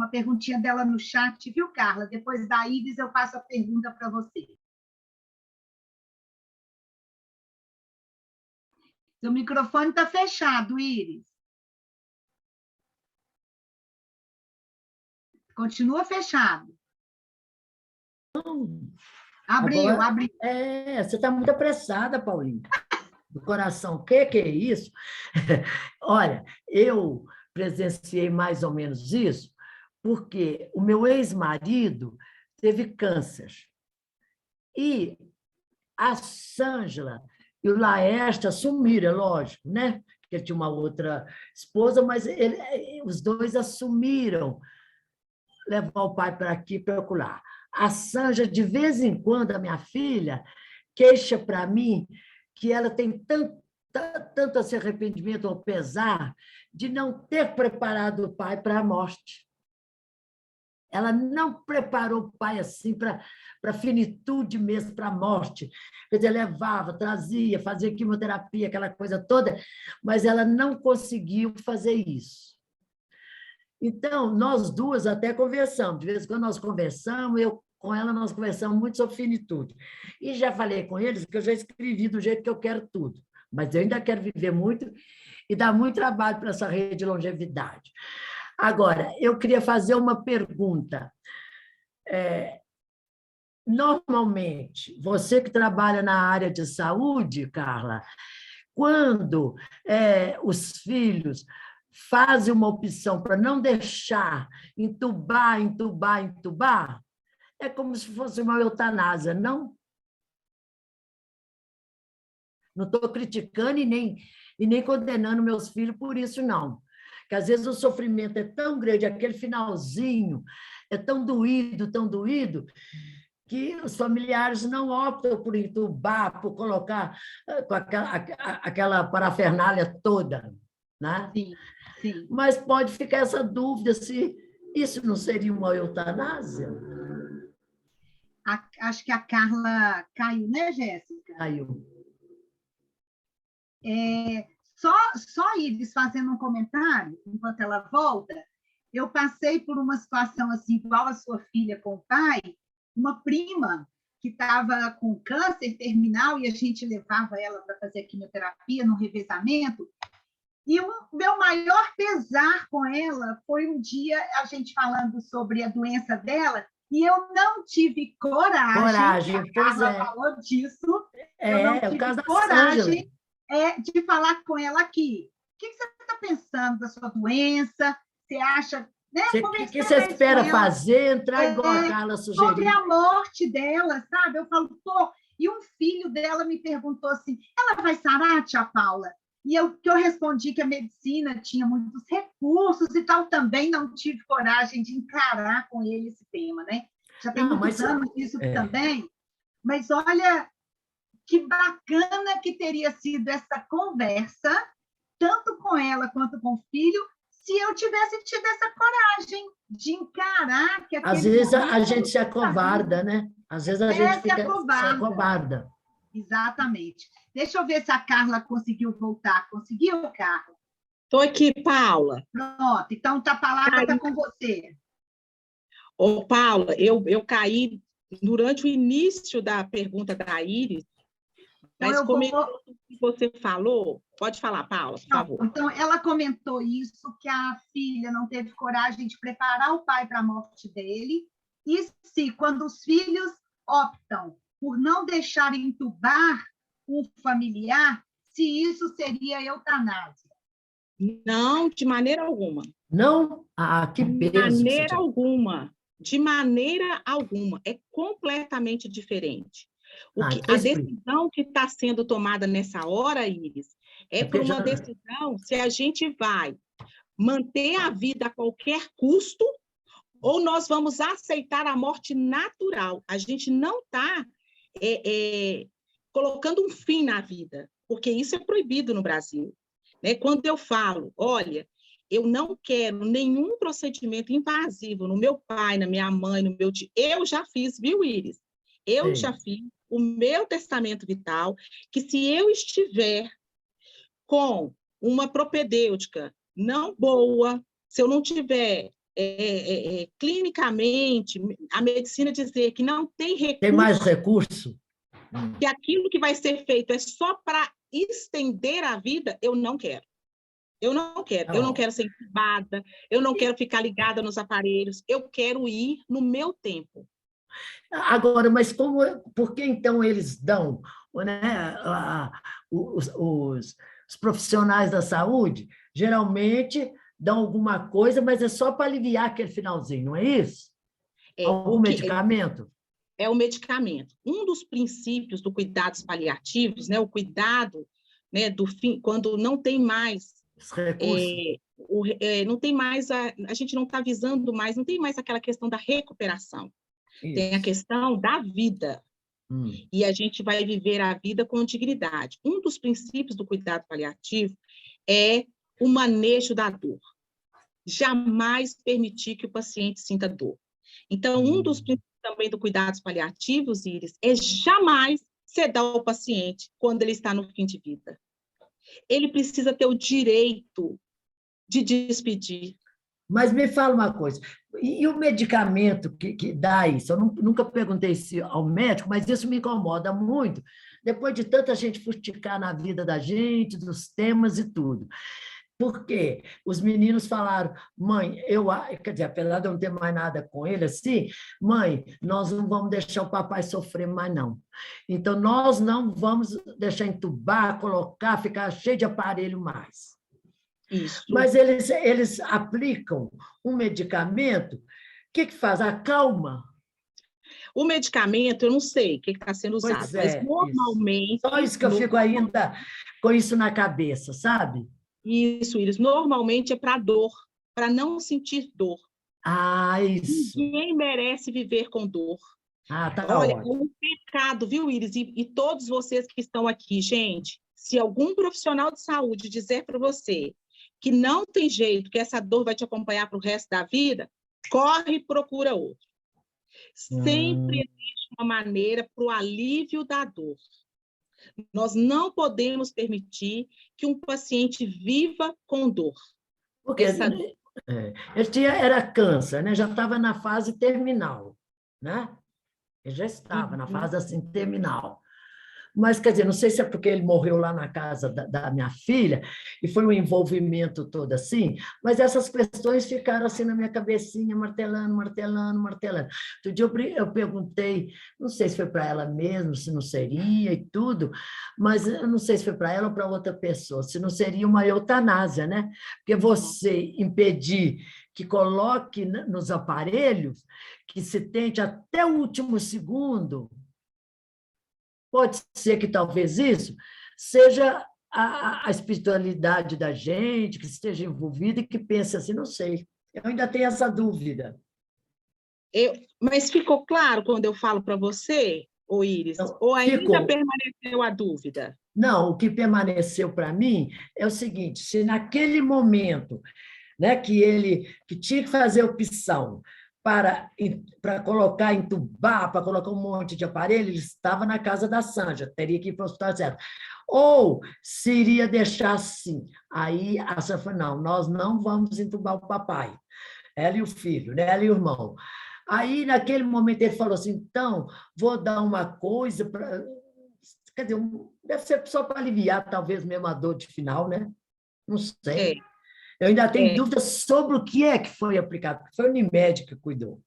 perguntinha dela no chat, viu, Carla? Depois da Iris, eu passo a pergunta para você. Seu microfone está fechado, Iris. Continua fechado. Abriu,
Agora,
abriu.
você está muito apressada, Paulinho. Do coração, o que é isso? Olha, eu presenciei mais ou menos isso, porque o meu ex-marido teve câncer. E a Sângela e o Laércio assumiram, é lógico, né? Porque ele tinha uma outra esposa, mas os dois assumiram levar o pai para aqui, para acolá. A Sângela, de vez em quando, a minha filha, queixa para mim que ela tem tanto esse arrependimento ou pesar de não ter preparado o pai para a morte. Ela não preparou o pai assim para a finitude mesmo, para a morte. Quer dizer, levava, trazia, fazia quimioterapia, aquela coisa toda, mas ela não conseguiu fazer isso. Então, nós duas até conversamos. De vez em quando nós conversamos, com ela nós conversamos muito sobre finitude. E já falei com eles que eu já escrevi do jeito que eu quero tudo. Mas eu ainda quero viver muito e dar muito trabalho para essa rede de longevidade. Agora, eu queria fazer uma pergunta. Normalmente, você que trabalha na área de saúde, Carla, quando os filhos fazem uma opção para não deixar entubar, é como se fosse uma eutanásia, não? Não estou criticando e nem condenando meus filhos por isso, não. Porque, às vezes, o sofrimento é tão grande, aquele finalzinho é tão doído, que os familiares não optam por entubar, por colocar com aquela parafernália toda, né?
Sim, sim.
Mas pode ficar essa dúvida se isso não seria uma eutanásia.
Acho que a Carla caiu, né, Jéssica?
Caiu.
Só Iris fazendo um comentário, enquanto ela volta, eu passei por uma situação assim, igual a sua filha com o pai, uma prima que estava com câncer terminal e a gente levava ela para fazer quimioterapia no revezamento. E o meu maior pesar com ela foi um dia a gente falando sobre a doença dela e eu não tive coragem, a Carla falou disso, eu não tive coragem de falar com ela aqui. O que você está pensando da sua doença? Você acha... Né?
O que você espera fazer? Entrar igual a Carla sugeriu.
Sobre a morte dela, sabe? Eu falo, e um filho dela me perguntou assim, ela vai sarar, tia Paula? E eu respondi que a medicina tinha muitos recursos e tal, também não tive coragem de encarar com ele esse tema, né? Já tem muitos anos isso também, mas olha que bacana que teria sido essa conversa, tanto com ela quanto com o filho, se eu tivesse tido essa coragem de encarar que
às vezes a gente se acovarda, né? Às vezes a gente fica se acovarda.
Exatamente. Deixa eu ver se a Carla conseguiu voltar. Conseguiu, Carla?
Estou aqui, Paula.
Pronto, então a palavra está com você.
Ô, Paula, eu caí durante o início da pergunta da Iris, mas como você falou, pode falar, Paula, por favor.
Então, ela comentou isso, que a filha não teve coragem de preparar o pai para a morte dele, e se, quando os filhos optam por não deixar entubar um familiar, se isso seria eutanásia.
Não, de maneira alguma.
Não? Que bênção.
De maneira alguma. É completamente diferente. A decisão que está sendo tomada nessa hora, Iris, é por uma decisão se a gente vai manter a vida a qualquer custo ou nós vamos aceitar a morte natural. A gente não está colocando um fim na vida, porque isso é proibido no Brasil. Né? Quando eu falo, olha, eu não quero nenhum procedimento invasivo no meu pai, na minha mãe, no meu tio. Eu já fiz, viu, Iris? Eu já fiz o meu testamento vital, que se eu estiver com uma propedêutica não boa, se eu não tiver clinicamente, a medicina dizer que não tem recurso...
Tem mais recurso?
Que aquilo que vai ser feito é só para estender a vida, eu não quero. Eu não quero. Eu não quero ser entubada, eu não quero ficar ligada nos aparelhos, eu quero ir no meu tempo.
Agora, mas por que então eles dão, né, os profissionais da saúde, geralmente dão alguma coisa, mas é só para aliviar aquele finalzinho, não é isso? Algum medicamento?
É o medicamento. Um dos princípios do cuidados paliativos, né, o cuidado, né, do fim, quando não tem mais não tem mais a gente não está visando mais, não tem mais aquela questão da recuperação. Isso. Tem a questão da vida. E a gente vai viver a vida com dignidade. Um dos princípios do cuidado paliativo é o manejo da dor. Jamais permitir que o paciente sinta dor. Então, um dos princípios também do cuidados paliativos, Iris, é jamais sedar o paciente quando ele está no fim de vida. Ele precisa ter o direito de despedir.
Mas me fala uma coisa, e o medicamento que dá isso? Eu nunca perguntei isso ao médico, mas isso me incomoda muito, depois de tanta gente fustigar na vida da gente, dos temas e tudo. Porque os meninos falaram, mãe, quer dizer, apesar de eu não ter mais nada com ele assim, mãe, nós não vamos deixar o papai sofrer mais, não. Então, nós não vamos deixar entubar, colocar, ficar cheio de aparelho mais.
Isso.
Mas eles aplicam um medicamento, o que faz? Acalma?
O medicamento, eu não sei o que está sendo usado, mas normalmente...
Só isso que eu fico ainda com isso na cabeça, sabe?
Isso, Iris. Normalmente é para dor, para não sentir dor.
Isso.
Ninguém merece viver com dor.
Tá
Olha,
ótimo.
é um pecado, viu, Iris? E todos vocês que estão aqui, gente, se algum profissional de saúde dizer para você que não tem jeito, que essa dor vai te acompanhar para o resto da vida, corre e procura outro. Sempre existe uma maneira para o alívio da dor. Nós não podemos permitir que um paciente viva com dor.
Porque ele era câncer, né? Já estava na fase terminal, né? Ele já estava na fase assim, terminal. Mas, quer dizer, não sei se é porque ele morreu lá na casa da minha filha, e foi um envolvimento todo assim, mas essas questões ficaram assim na minha cabecinha, martelando. Outro dia eu perguntei, não sei se foi para ela mesmo, se não seria e tudo, mas eu não sei se foi para ela ou para outra pessoa, se não seria uma eutanásia, né? Porque você impedir que coloque nos aparelhos, que se tente até o último segundo. Pode ser que talvez isso seja a espiritualidade da gente, que esteja envolvida e que pense assim, não sei. Eu ainda tenho essa dúvida.
Mas ficou claro quando eu falo para você, Iris?
Não,
ou ainda permaneceu a dúvida?
Não, o que permaneceu para mim é o seguinte, se naquele momento, né, que tinha que fazer opção para colocar, entubar, para colocar um monte de aparelho, ele estava na casa da Sanja, teria que ir para o hospital certo. Ou se iria deixar assim. Aí a Sanja falou, não, nós não vamos entubar o papai, ela e o filho, né? Ela e o irmão. Aí, naquele momento, ele falou assim, então, vou dar uma coisa para... Quer dizer, deve ser só para aliviar, talvez, mesmo a dor de final, né? Não sei. Eu ainda tenho dúvidas sobre o que é que foi aplicado, porque foi o Unimed que cuidou.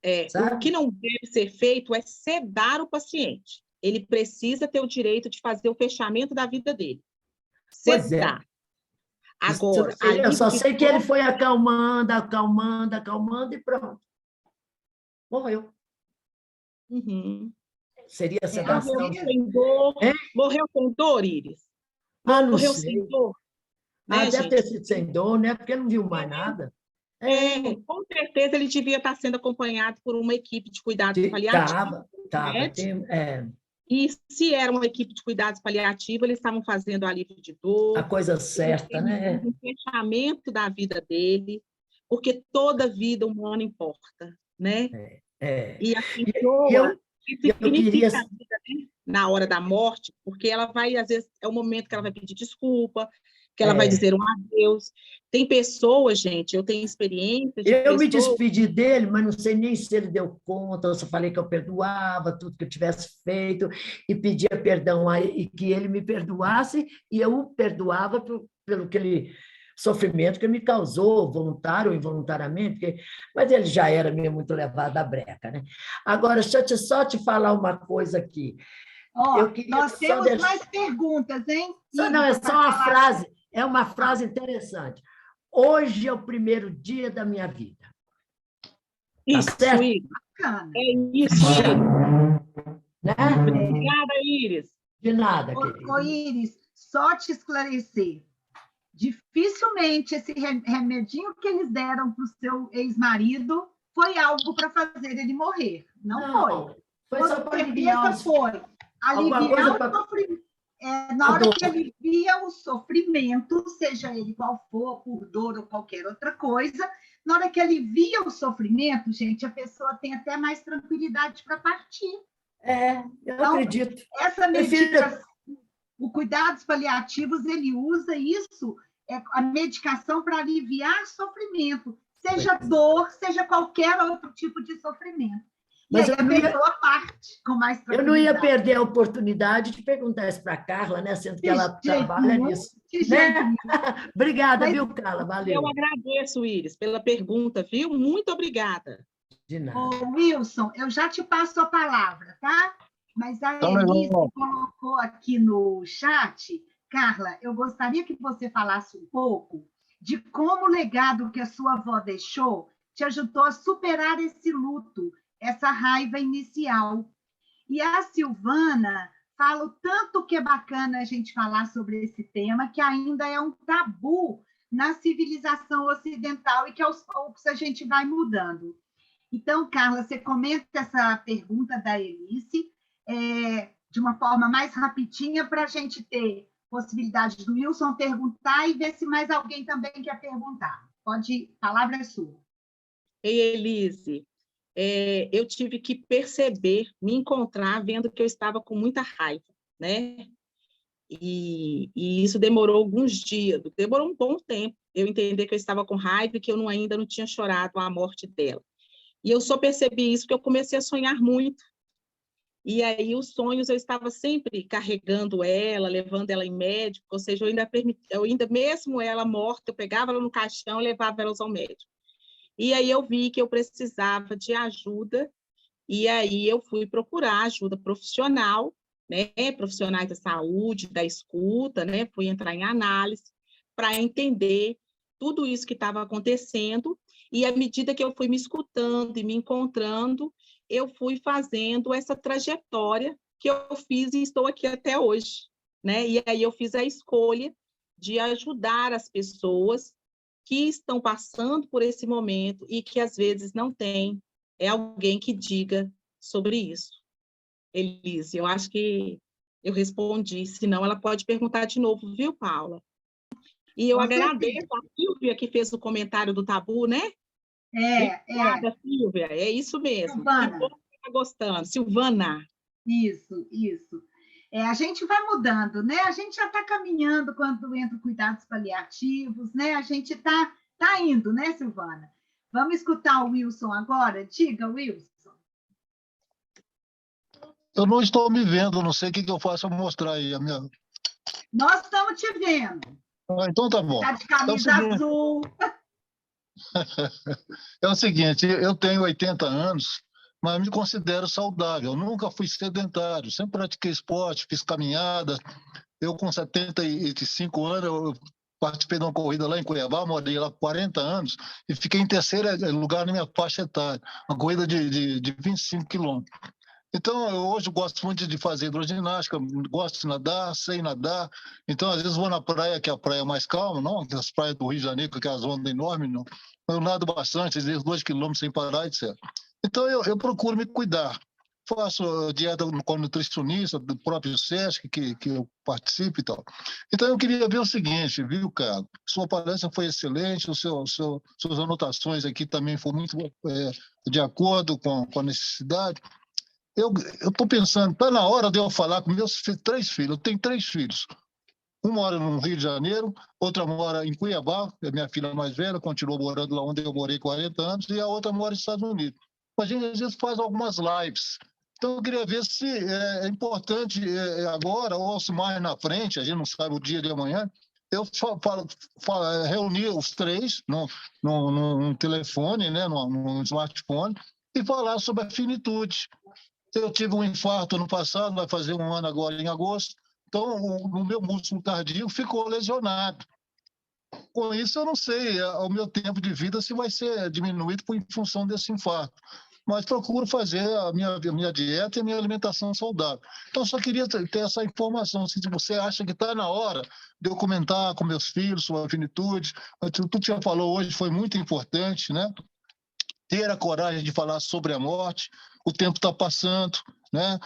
O que não deve ser feito é sedar o paciente. Ele precisa ter o direito de fazer o fechamento da vida dele. Sedar. Agora,
eu só sei que ele foi acalmando e pronto. Morreu. Seria a sedação.
Morreu sem dor. Morreu com dor, Iris?
Não
morreu
sei.
sem dor. Né,
deve ter sido sem dor, né? Porque não viu mais nada.
Com certeza ele devia estar sendo acompanhado por uma equipe de cuidados paliativos.
Estava.
E se era uma equipe de cuidados paliativos, eles estavam fazendo alívio de dor.
A coisa certa, né?
O fechamento da vida dele, porque toda vida humana importa, né? E a pessoa que significa a vida, né? Na hora da morte, porque ela vai, às vezes, é o momento que ela vai pedir desculpa, que ela vai dizer um adeus. Tem pessoas, gente, eu tenho experiência de
Eu me despedi dele, mas não sei nem se ele deu conta, eu só falei que eu perdoava tudo que eu tivesse feito e pedia perdão e que ele me perdoasse e eu o perdoava pelo aquele sofrimento que me causou, voluntário ou involuntariamente, mas ele já era mesmo muito levado à breca, né? Agora, deixa eu só te falar uma coisa aqui.
Nós temos mais perguntas, hein?
Não, é só uma frase. É uma frase interessante. Hoje é o primeiro dia da minha vida.
Isso,
tá certo?
É isso.
Né?
Obrigada, Iris.
De nada, querida.
Ô, Iris, só te esclarecer. Dificilmente esse remedinho que eles deram para o seu ex-marido foi algo para fazer ele morrer. Não foi.
Foi só para aliviar
foi aliviar o sofrimento. Na hora que ele via o sofrimento, seja ele qual for, por dor ou qualquer outra coisa, na hora que ele via o sofrimento, gente, a pessoa tem até mais tranquilidade para partir.
Eu acredito.
Essa medicação, o cuidados paliativos, ele usa isso, a medicação para aliviar sofrimento, seja dor, seja qualquer outro tipo de sofrimento. Mas a pessoa parte com mais tranquilidade.
Eu não ia perder a oportunidade de perguntar isso para a Carla, né? Sendo que ela trabalha nisso. Né? Obrigada, viu, Carla? Valeu.
Eu agradeço, Iris, pela pergunta, viu? Muito obrigada.
De nada.
Wilson, eu já te passo a palavra, tá? Mas a Elise colocou aqui no chat, Carla, eu gostaria que você falasse um pouco de como o legado que a sua avó deixou te ajudou a superar esse luto, essa raiva inicial. E a Silvana fala o tanto que é bacana a gente falar sobre esse tema, que ainda é um tabu na civilização ocidental e que aos poucos a gente vai mudando. Então, Carla, você comenta essa pergunta da Elice de uma forma mais rapidinha para a gente ter possibilidade do Wilson perguntar e ver se mais alguém também quer perguntar. Pode, a palavra é sua.
Ei, Elise, eu tive que perceber, me encontrar, vendo que eu estava com muita raiva, né? E isso demorou alguns dias, demorou um bom tempo, eu entender que eu estava com raiva e que eu ainda não tinha chorado a morte dela. E eu só percebi isso porque eu comecei a sonhar muito. E aí os sonhos, eu estava sempre carregando ela, levando ela em médico, ou seja, eu ainda mesmo ela morta, eu pegava ela no caixão e levava ela ao médico. E aí eu vi que eu precisava de ajuda, e aí eu fui procurar ajuda profissional, né, profissionais da saúde, da escuta, né, fui entrar em análise para entender tudo isso que estava acontecendo, e à medida que eu fui me escutando e me encontrando, eu fui fazendo essa trajetória que eu fiz e estou aqui até hoje, né? E aí eu fiz a escolha de ajudar as pessoas que estão passando por esse momento e que às vezes não tem alguém que diga sobre isso. Elise, eu acho que eu respondi, senão ela pode perguntar de novo, viu, Paula? E eu agradeço a Silvia que fez o comentário do tabu, né? Obrigada, Silvia, é isso mesmo.
Silvana.
Que bom que você está gostando. Silvana.
Isso. A gente vai mudando, né? A gente já está caminhando quando entra cuidados paliativos, né? A gente está indo, né, Silvana? Vamos escutar o Wilson agora? Diga, Wilson.
Eu não estou me vendo, não sei o que eu faço para mostrar aí.
Nós estamos te vendo.
Então tá bom.
Está de camisa azul.
É o seguinte, eu tenho 80 anos, mas me considero saudável. Eu nunca fui sedentário, sempre pratiquei esporte, fiz caminhada. Eu, com 75 anos, eu participei de uma corrida lá em Cuiabá, morei lá 40 anos e fiquei em terceiro lugar na minha faixa etária, uma corrida de 25 quilômetros. Então, eu hoje gosto muito de fazer hidroginástica, gosto de nadar, sei nadar. Então, às vezes vou na praia, que é a praia mais calma, não as praias do Rio de Janeiro, que é as ondas enormes, não. Eu nado bastante, às vezes 2 quilômetros sem parar, etc. Então, eu procuro me cuidar. Faço dieta com a nutricionista do próprio SESC, que eu participo e tal. Então, eu queria ver o seguinte, viu, Carlos? Sua palestra foi excelente, suas anotações aqui também foram muito de acordo com a necessidade. Eu estou pensando, está na hora de eu falar com meus 3 filhos. Eu tenho 3 filhos. Um mora no Rio de Janeiro, outra mora em Cuiabá, é minha filha mais velha, continuou morando lá onde eu morei 40 anos, e a outra mora nos Estados Unidos. A gente, às vezes, faz algumas lives. Então, eu queria ver se é importante agora, ou se mais na frente, a gente não sabe o dia de amanhã, eu reunir os 3 num telefone, né, num smartphone, e falar sobre a finitude. Eu tive um infarto ano passado, vai fazer 1 ano agora em agosto, então o meu músculo cardíaco ficou lesionado. Com isso, eu não sei o meu tempo de vida se vai ser diminuído em função desse infarto. Mas procuro fazer a minha dieta e a minha alimentação saudável. Então, só queria ter essa informação. Se você acha que está na hora de eu comentar com meus filhos sobre a finitude, tudo que você falou hoje foi muito importante, né? Ter a coragem de falar sobre a morte, o tempo está passando, né?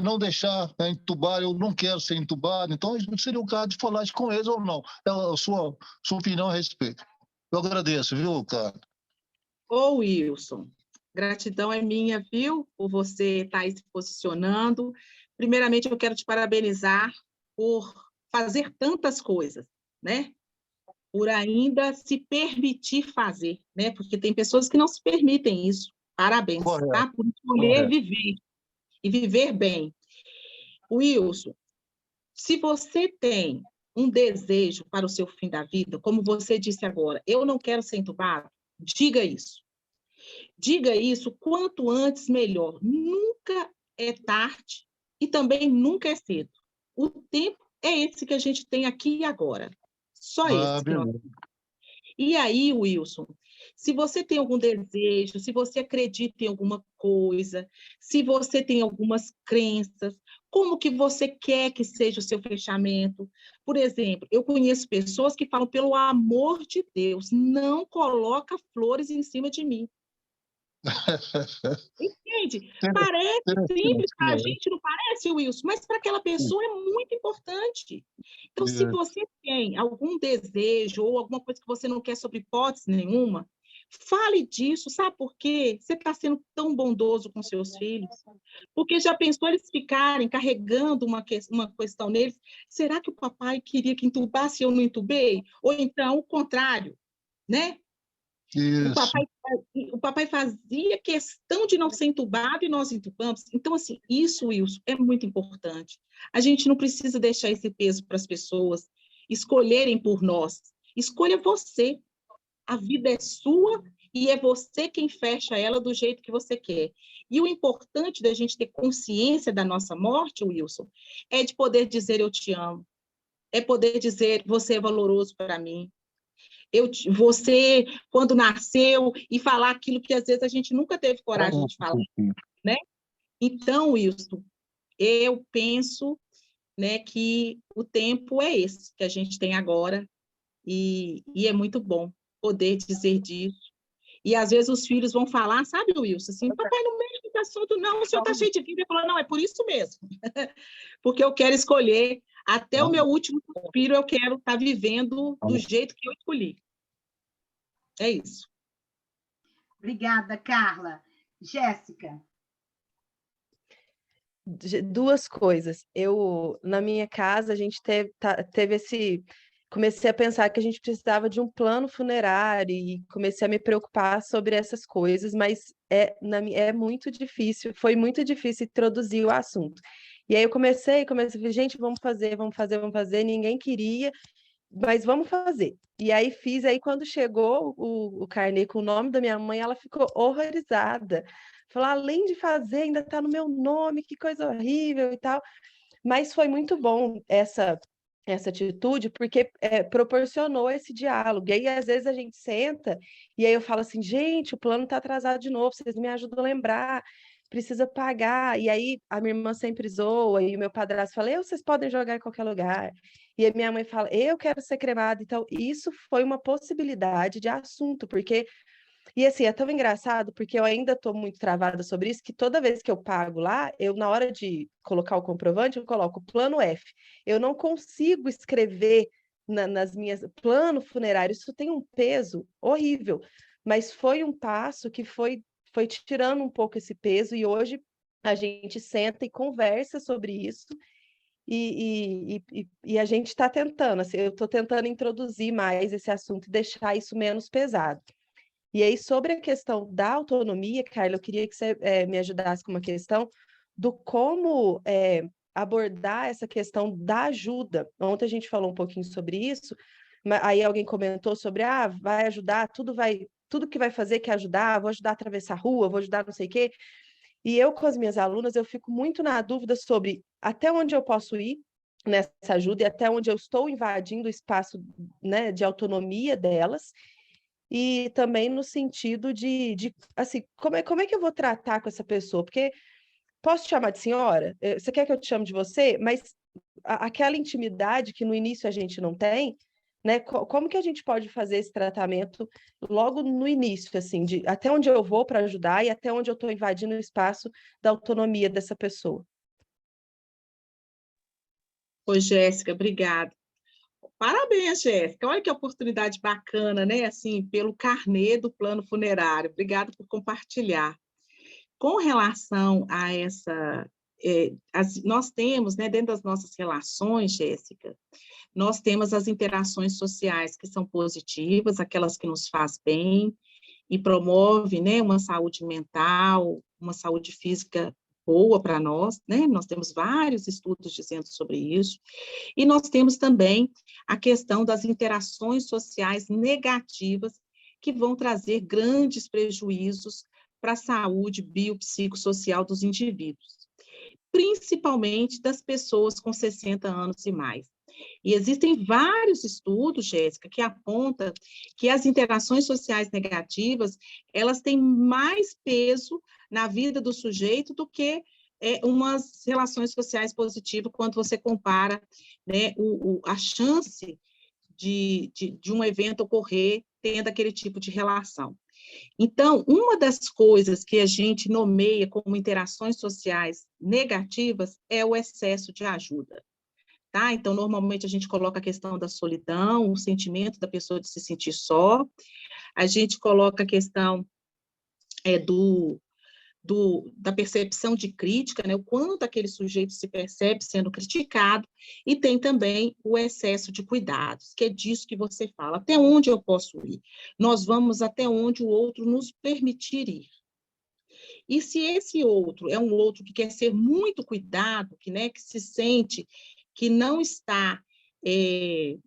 Não deixar entubar, eu não quero ser entubado, então seria o caso de falar isso com eles ou não. É a sua opinião a respeito. Eu agradeço, viu, cara?
Ô, Wilson, gratidão é minha, viu, por você estar aí se posicionando. Primeiramente, eu quero te parabenizar por fazer tantas coisas, né? Por ainda se permitir fazer, né? Porque tem pessoas que não se permitem isso. Parabéns,
Correto.
tá? Por escolher viver e viver bem. Wilson, se você tem um desejo para o seu fim da vida, como você disse agora, eu não quero ser entubado, diga isso. Diga isso quanto antes, melhor. Nunca é tarde e também nunca é cedo. O tempo é esse que a gente tem aqui e agora. Só esse que nós... E aí, Wilson, se você tem algum desejo, se você acredita em alguma coisa, se você tem algumas crenças, como que você quer que seja o seu fechamento? Por exemplo, eu conheço pessoas que falam, pelo amor de Deus, não coloca flores em cima de mim. Entende? Parece simples para a gente, não parece, Wilson? Mas para aquela pessoa é muito importante. Então, se você tem algum desejo ou alguma coisa que você não quer sobre hipótese nenhuma, fale disso, sabe por quê? Você está sendo tão bondoso com seus filhos. Porque já pensou eles ficarem carregando uma questão neles? Será que o papai queria que entubasse e eu não entubei? Ou então, o contrário, né? O papai fazia questão de não ser entubado e nós entubamos. Então, assim, isso, Wilson, é muito importante. A gente não precisa deixar esse peso para as pessoas escolherem por nós. Escolha você. A vida é sua e é você quem fecha ela do jeito que você quer. E o importante da gente ter consciência da nossa morte, Wilson, é de poder dizer eu te amo. É poder dizer você é valoroso para mim. Você, quando nasceu, e falar aquilo que às vezes a gente nunca teve coragem de falar, né? Então, Wilson, eu penso, né, que o tempo é esse que a gente tem agora, e é muito bom poder dizer disso. E às vezes os filhos vão falar, sabe, Wilson, assim, papai, não mexe nesse assunto, não, o senhor está cheio de vida. Ele falou, não, é por isso mesmo, porque eu quero escolher, até o meu último suspiro, eu quero estar vivendo do jeito que eu escolhi. É isso.
Obrigada, Carla. Jéssica.
2 coisas. Na minha casa, a gente teve esse... Comecei a pensar que a gente precisava de um plano funerário e comecei a me preocupar sobre essas coisas, mas é muito difícil, foi muito difícil introduzir o assunto. E aí eu comecei a falar, gente, vamos fazer, ninguém queria, mas vamos fazer. E aí fiz, aí quando chegou o carnê com o nome da minha mãe, ela ficou horrorizada. Falou, além de fazer, ainda está no meu nome, que coisa horrível e tal. Mas foi muito bom essa atitude, porque proporcionou esse diálogo. E aí, às vezes, a gente senta, e aí eu falo assim, gente, o plano está atrasado de novo, vocês me ajudam a lembrar. precisa pagar. E aí a minha irmã sempre zoa, e o meu padrasto fala, vocês podem jogar em qualquer lugar. E a minha mãe fala, eu quero ser cremada. Então, isso foi uma possibilidade de assunto, porque... E assim, é tão engraçado, porque eu ainda estou muito travada sobre isso, que toda vez que eu pago lá, eu, na hora de colocar o comprovante, eu coloco plano F. Eu não consigo escrever nas minhas... Plano funerário, isso tem um peso horrível. Mas foi um passo que foi tirando um pouco esse peso, e hoje a gente senta e conversa sobre isso, e a gente está tentando, assim, eu estou tentando introduzir mais esse assunto e deixar isso menos pesado. E aí, sobre a questão da autonomia, Carla, eu queria que você me ajudasse com uma questão do como abordar essa questão da ajuda. Ontem a gente falou um pouquinho sobre isso, aí alguém comentou sobre, vai ajudar, tudo que vai fazer que ajudar, vou ajudar a atravessar a rua, vou ajudar não sei o quê. E eu, com as minhas alunas, eu fico muito na dúvida sobre até onde eu posso ir nessa ajuda e até onde eu estou invadindo o espaço, né, de autonomia delas, e também no sentido de assim, como é que eu vou tratar com essa pessoa? Porque posso te chamar de senhora? Você quer que eu te chame de você? Mas aquela intimidade que no início a gente não tem, né? Como que a gente pode fazer esse tratamento logo no início, assim, de até onde eu vou para ajudar e até onde eu estou invadindo o espaço da autonomia dessa pessoa?
Oi, Jéssica, obrigada. Parabéns, Jéssica. Olha que oportunidade bacana, né? Assim, pelo carnê do plano funerário. Obrigada por compartilhar. Com relação a essa... nós temos, né, dentro das nossas relações, Jéssica, nós temos as interações sociais que são positivas, aquelas que nos faz bem e promove, né, uma saúde mental, uma saúde física boa para nós, né? Nós temos vários estudos dizendo sobre isso. E nós temos também a questão das interações sociais negativas, que vão trazer grandes prejuízos para a saúde biopsicossocial dos indivíduos, principalmente das pessoas com 60 anos e mais. E existem vários estudos, Jéssica, que apontam que as interações sociais negativas, elas têm mais peso na vida do sujeito do que umas relações sociais positivas, quando você compara, né, a chance de um evento ocorrer tendo aquele tipo de relação. Então, uma das coisas que a gente nomeia como interações sociais negativas é o excesso de ajuda. Tá? Então, normalmente a gente coloca a questão da solidão, o sentimento da pessoa de se sentir só, a gente coloca a questão da percepção de crítica, né? O quanto aquele sujeito se percebe sendo criticado, e tem também o excesso de cuidados, que é disso que você fala. Até onde eu posso ir? Nós vamos até onde o outro nos permitir ir. E se esse outro é um outro que quer ser muito cuidado, que, né, que se sente que não está, se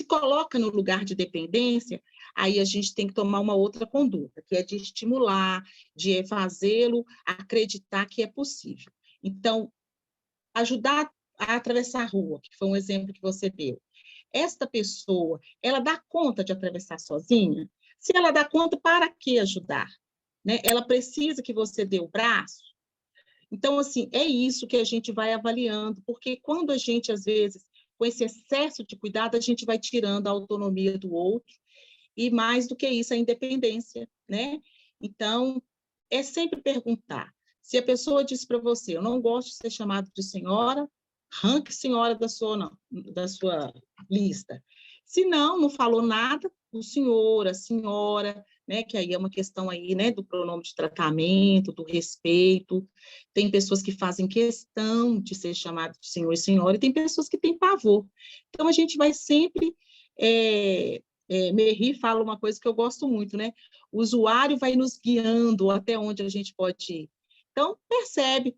coloca no lugar de dependência, aí a gente tem que tomar uma outra conduta, que é de estimular, de fazê-lo acreditar que é possível. Então, ajudar a atravessar a rua, que foi um exemplo que você deu. Esta pessoa, ela dá conta de atravessar sozinha? Se ela dá conta, para que ajudar? Né? Ela precisa que você dê o braço? Então, assim, é isso que a gente vai avaliando, porque quando a gente, às vezes, com esse excesso de cuidado, a gente vai tirando a autonomia do outro, e mais do que isso, a independência, né? Então, é sempre perguntar. Se a pessoa diz para você, eu não gosto de ser chamado de senhora, arranque senhora da sua lista. Se não falou nada, o senhor, a senhora, né, que aí é uma questão aí, né, do pronome de tratamento, do respeito. Tem pessoas que fazem questão de ser chamado de senhor e senhora, e tem pessoas que têm pavor. Então, a gente vai sempre... Merri fala uma coisa que eu gosto muito, né? O usuário vai nos guiando até onde a gente pode ir. Então, percebe,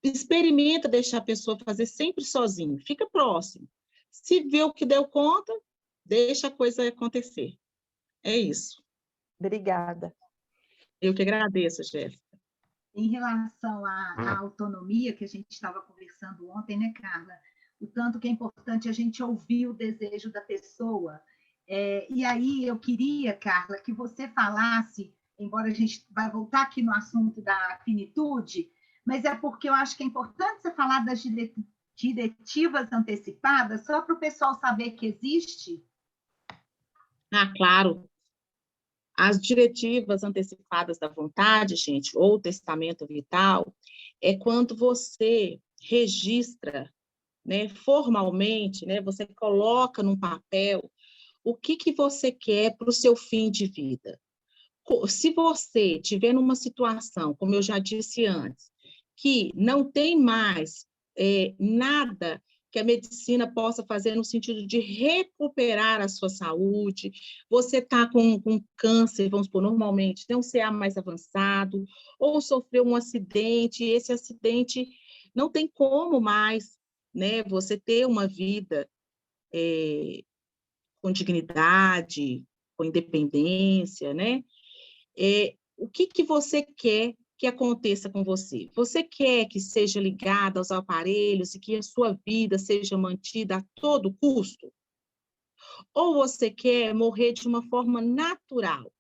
experimenta deixar a pessoa fazer sempre sozinho, fica próximo. Se vê o que deu conta, deixa a coisa acontecer. É isso.
Obrigada.
Eu que agradeço, Jéssica.
Em relação à autonomia, que a gente estava conversando ontem, né, Carla? O tanto que é importante a gente ouvir o desejo da pessoa. E aí eu queria, Carla, que você falasse embora a gente vai voltar aqui no assunto da finitude, mas é porque eu acho que é importante você falar das diretivas antecipadas, só para o pessoal saber que existe.
Ah, claro. As diretivas antecipadas da vontade, gente, ou testamento vital, é quando você registra, né, formalmente, né, você coloca num papel o que você quer para o seu fim de vida. Se você tiver numa situação, como eu já disse antes, que não tem mais nada que a medicina possa fazer no sentido de recuperar a sua saúde, você está com câncer, vamos supor, normalmente, tem um CA mais avançado, ou sofreu um acidente, e esse acidente não tem como mais, né, você ter uma vida com dignidade, com independência, né? O que você quer que aconteça com você? Você quer que seja ligada aos aparelhos e que a sua vida seja mantida a todo custo? Ou você quer morrer de uma forma natural,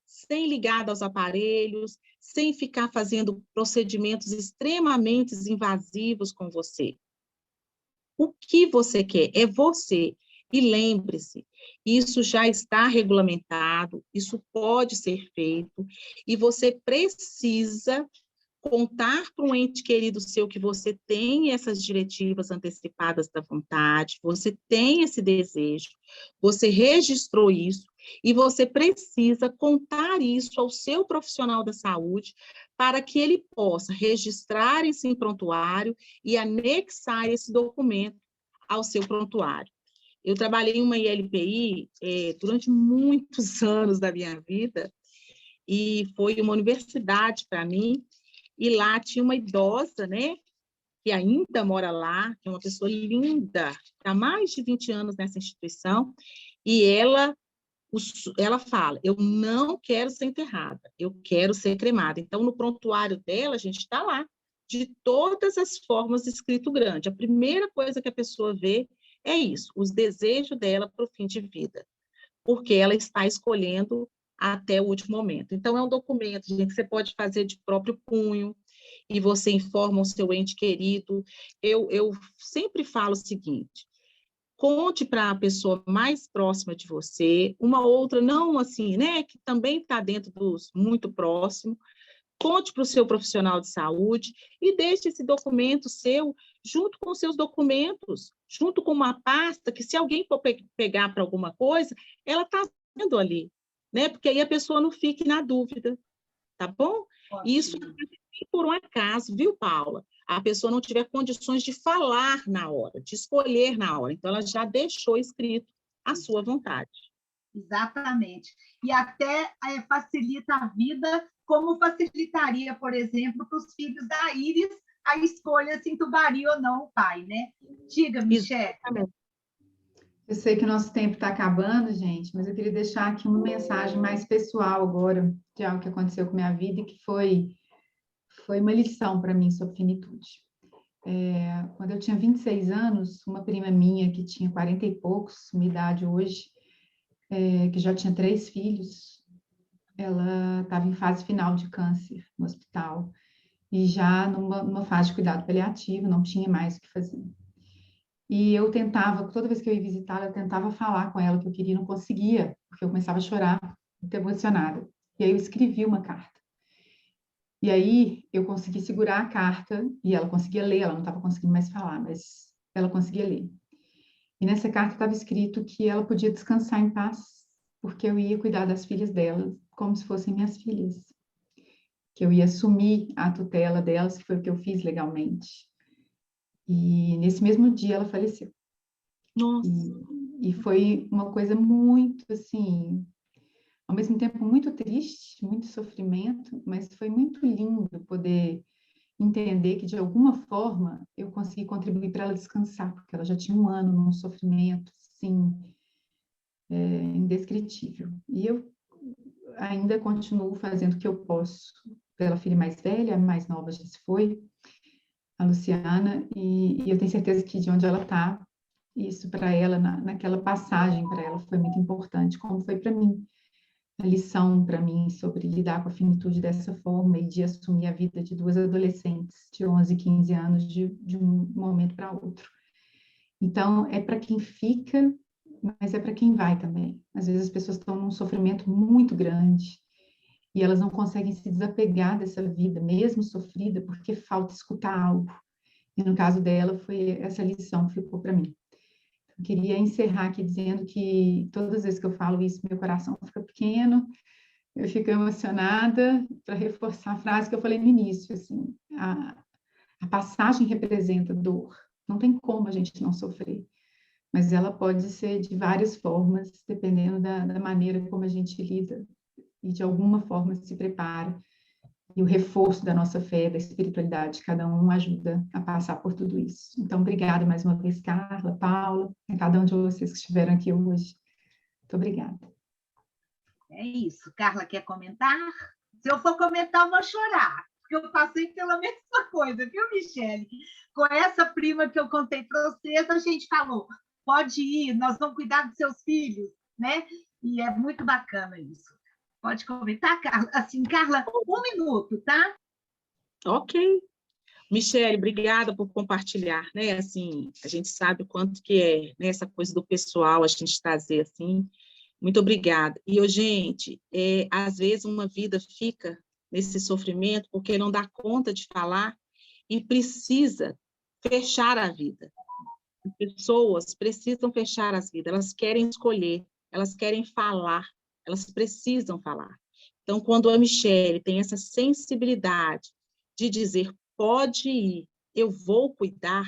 sem ligada aos aparelhos, sem ficar fazendo procedimentos extremamente invasivos com você? O que você quer? É você. E lembre-se, isso já está regulamentado, isso pode ser feito, e você precisa contar para um ente querido seu que você tem essas diretivas antecipadas da vontade, você tem esse desejo, você registrou isso, e você precisa contar isso ao seu profissional da saúde para que ele possa registrar isso em prontuário e anexar esse documento ao seu prontuário. Eu trabalhei em uma ILPI durante muitos anos da minha vida, e foi uma universidade para mim, e lá tinha uma idosa, né, que ainda mora lá, que é uma pessoa linda, há mais de 20 anos nessa instituição, e ela fala, eu não quero ser enterrada, eu quero ser cremada. Então, no prontuário dela, a gente está lá, de todas as formas, escrito grande. A primeira coisa que a pessoa vê é isso, os desejos dela para o fim de vida, porque ela está escolhendo até o último momento. Então, é um documento, gente, que você pode fazer de próprio punho, e você informa o seu ente querido. Eu sempre falo o seguinte, conte para a pessoa mais próxima de você, uma outra não assim, né, que também está dentro dos muito próximo, conte para o seu profissional de saúde e deixe esse documento seu junto com os seus documentos, junto com uma pasta que, se alguém for pegar para alguma coisa, ela está vendo ali, né? Porque aí a pessoa não fique na dúvida, tá bom?
Ótimo.
Isso por um acaso, viu, Paula? A pessoa não tiver condições de falar na hora, de escolher na hora. Então, ela já deixou escrito a sua vontade.
Exatamente. E até facilita a vida, como facilitaria, por exemplo, para os filhos da Iris, a escolha se entubaria ou não o pai, né? Diga, Michele.
Eu sei que o nosso tempo está acabando, gente, mas eu queria deixar aqui uma mensagem mais pessoal agora, de algo que aconteceu com a minha vida e que foi uma lição para mim sobre finitude. Quando eu tinha 26 anos, uma prima minha, que tinha 40 e poucos, minha idade hoje, que já tinha 3 filhos, ela estava em fase final de câncer no hospital, e já numa fase de cuidado paliativo, não tinha mais o que fazer. E eu tentava, toda vez que eu ia visitá-la, eu tentava falar com ela o que eu queria, não conseguia, porque eu começava a chorar, muito emocionada. E aí eu escrevi uma carta. E aí eu consegui segurar a carta, e ela conseguia ler, ela não estava conseguindo mais falar, mas ela conseguia ler. E nessa carta estava escrito que ela podia descansar em paz, porque eu ia cuidar das filhas dela como se fossem minhas filhas. Que eu ia assumir a tutela delas, que foi o que eu fiz legalmente. E nesse mesmo dia ela faleceu.
Nossa.
E foi uma coisa muito, assim, ao mesmo tempo muito triste, muito sofrimento, mas foi muito lindo poder entender que, de alguma forma, eu consegui contribuir para ela descansar, porque ela já tinha um ano num sofrimento, assim, indescritível. E eu ainda continuo fazendo o que eu posso pela filha mais velha, a mais nova já se foi, a Luciana, e eu tenho certeza que de onde ela está, isso para ela, naquela passagem para ela foi muito importante, como foi para mim. lição para mim sobre lidar com a finitude dessa forma e de assumir a vida de duas adolescentes de 11 e 15 anos de um momento para outro. Então, é para quem fica, mas é para quem vai também. Às vezes as pessoas estão num sofrimento muito grande e elas não conseguem se desapegar dessa vida, mesmo sofrida, porque falta escutar algo. E no caso dela, foi essa lição que ficou para mim. Eu queria encerrar aqui dizendo que todas as vezes que eu falo isso, meu coração fica pequeno, eu fico emocionada, para reforçar a frase que eu falei no início, assim, a passagem representa dor. Não tem como a gente não sofrer, mas ela pode ser de várias formas, dependendo da maneira como a gente lida e de alguma forma se prepara. E o reforço da nossa fé, da espiritualidade de cada um ajuda a passar por tudo isso. Então, obrigada mais uma vez, Carla, Paula, a cada um de vocês que estiveram aqui hoje. Muito obrigada.
É isso. Carla, quer comentar? Se eu for comentar, eu vou chorar, porque eu passei pela mesma coisa, viu, Michele? Com essa prima que eu contei para vocês, a gente falou, pode ir, nós vamos cuidar dos seus filhos, né? E é muito bacana isso. Pode comentar, Carla? Assim, Carla, 1 minuto, tá?
Ok. Michele, obrigada por compartilhar, né? Assim, a gente sabe o quanto que é, né, essa coisa do pessoal, a gente trazer assim. Muito obrigada. E, gente, às vezes uma vida fica nesse sofrimento porque não dá conta de falar e precisa fechar a vida. As pessoas precisam fechar as vidas, elas querem escolher, elas querem falar, elas precisam falar. Então, quando a Michele tem essa sensibilidade de dizer, pode ir, eu vou cuidar,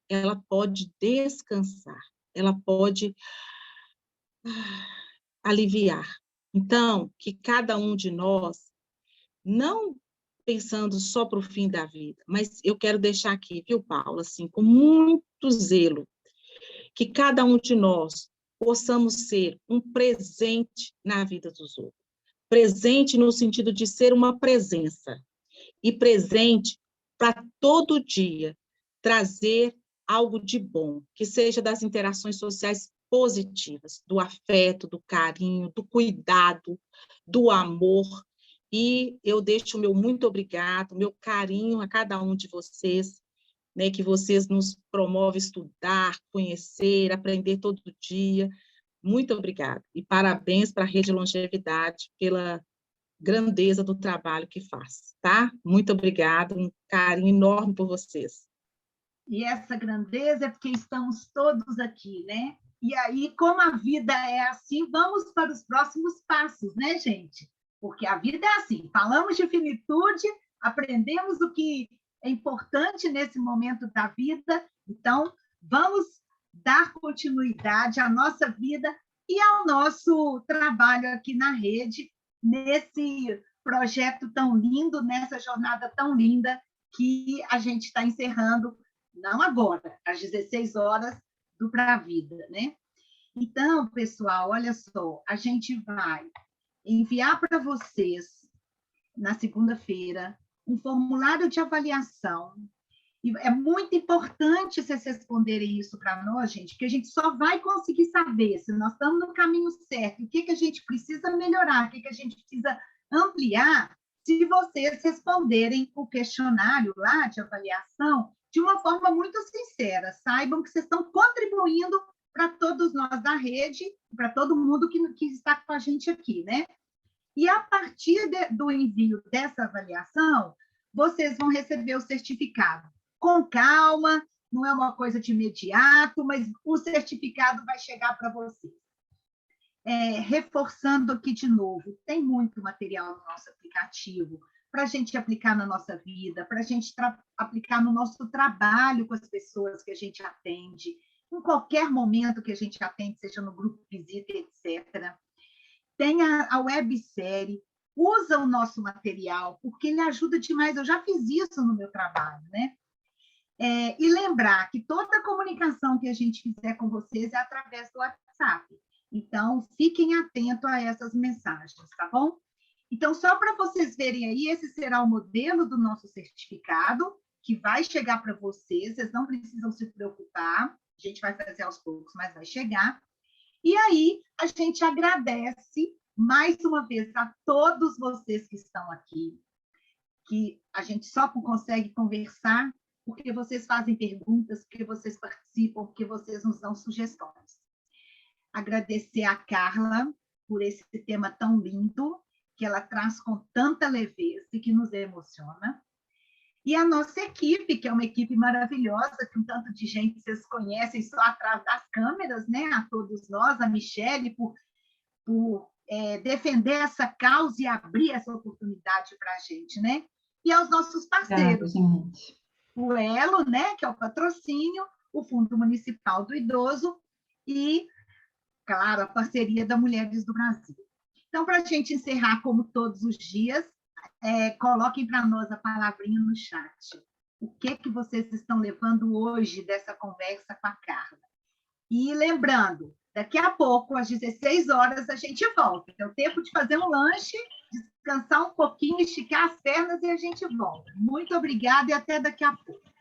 ela pode descansar, ela pode aliviar. Então, que cada um de nós, não pensando só para o fim da vida, mas eu quero deixar aqui, viu, Paula, assim, com muito zelo, que cada um de nós possamos ser um presente na vida dos outros. Presente no sentido de ser uma presença. E presente para todo dia trazer algo de bom, que seja das interações sociais positivas, do afeto, do carinho, do cuidado, do amor. E eu deixo o meu muito obrigado, meu carinho a cada um de vocês, né, que vocês nos promovem estudar, conhecer, aprender todo dia. Muito obrigada. E parabéns para a Rede Longevidade pela grandeza do trabalho que faz, tá? Muito obrigada, um carinho enorme por vocês.
E essa grandeza é porque estamos todos aqui, né? E aí, como a vida é assim, vamos para os próximos passos, né, gente? Porque a vida é assim, falamos de finitude, aprendemos o que é importante nesse momento da vida, então vamos dar continuidade à nossa vida e ao nosso trabalho aqui na rede, nesse projeto tão lindo, nessa jornada tão linda que a gente está encerrando, não agora, às 16 horas do Pra Vida, né? Então, pessoal, olha só, a gente vai enviar para vocês, na segunda-feira, um formulário de avaliação. E é muito importante vocês responderem isso para nós, gente, porque a gente só vai conseguir saber se nós estamos no caminho certo, o que a gente precisa melhorar, o que a gente precisa ampliar, se vocês responderem o questionário lá de avaliação de uma forma muito sincera. Saibam que vocês estão contribuindo para todos nós da rede, para todo mundo que está com a gente aqui, né? E a partir do envio dessa avaliação, vocês vão receber o certificado. Com calma, não é uma coisa de imediato, mas o certificado vai chegar para vocês. Reforçando aqui de novo, tem muito material no nosso aplicativo para a gente aplicar na nossa vida, para a gente aplicar no nosso trabalho com as pessoas que a gente atende, em qualquer momento que a gente atende, seja no grupo visita, etc. Tem a websérie, usa o nosso material, porque ele ajuda demais. Eu já fiz isso no meu trabalho, né? E lembrar que toda a comunicação que a gente fizer com vocês é através do WhatsApp. Então, fiquem atentos a essas mensagens, tá bom? Então, só para vocês verem aí, esse será o modelo do nosso certificado, que vai chegar para vocês não precisam se preocupar, a gente vai fazer aos poucos, mas vai chegar. E aí, a gente agradece mais uma vez a todos vocês que estão aqui, que a gente só consegue conversar porque vocês fazem perguntas, porque vocês participam, porque vocês nos dão sugestões. Agradecer a Carla por esse tema tão lindo, que ela traz com tanta leveza e que nos emociona. E a nossa equipe, que é uma equipe maravilhosa, que um tanto de gente vocês conhecem só atrás das câmeras, né? A todos nós, a Michele, por defender essa causa e abrir essa oportunidade para a gente, né? E aos nossos parceiros. O ELO, né? Que é o patrocínio, o Fundo Municipal do Idoso e, claro, a parceria da Mulheres do Brasil. Então, para a gente encerrar, como todos os dias, coloquem para nós a palavrinha no chat. O que vocês estão levando hoje dessa conversa com a Carla? E lembrando, daqui a pouco, às 16 horas, a gente volta. É o tempo de fazer um lanche, descansar um pouquinho, esticar as pernas e a gente volta. Muito obrigada e até daqui a pouco.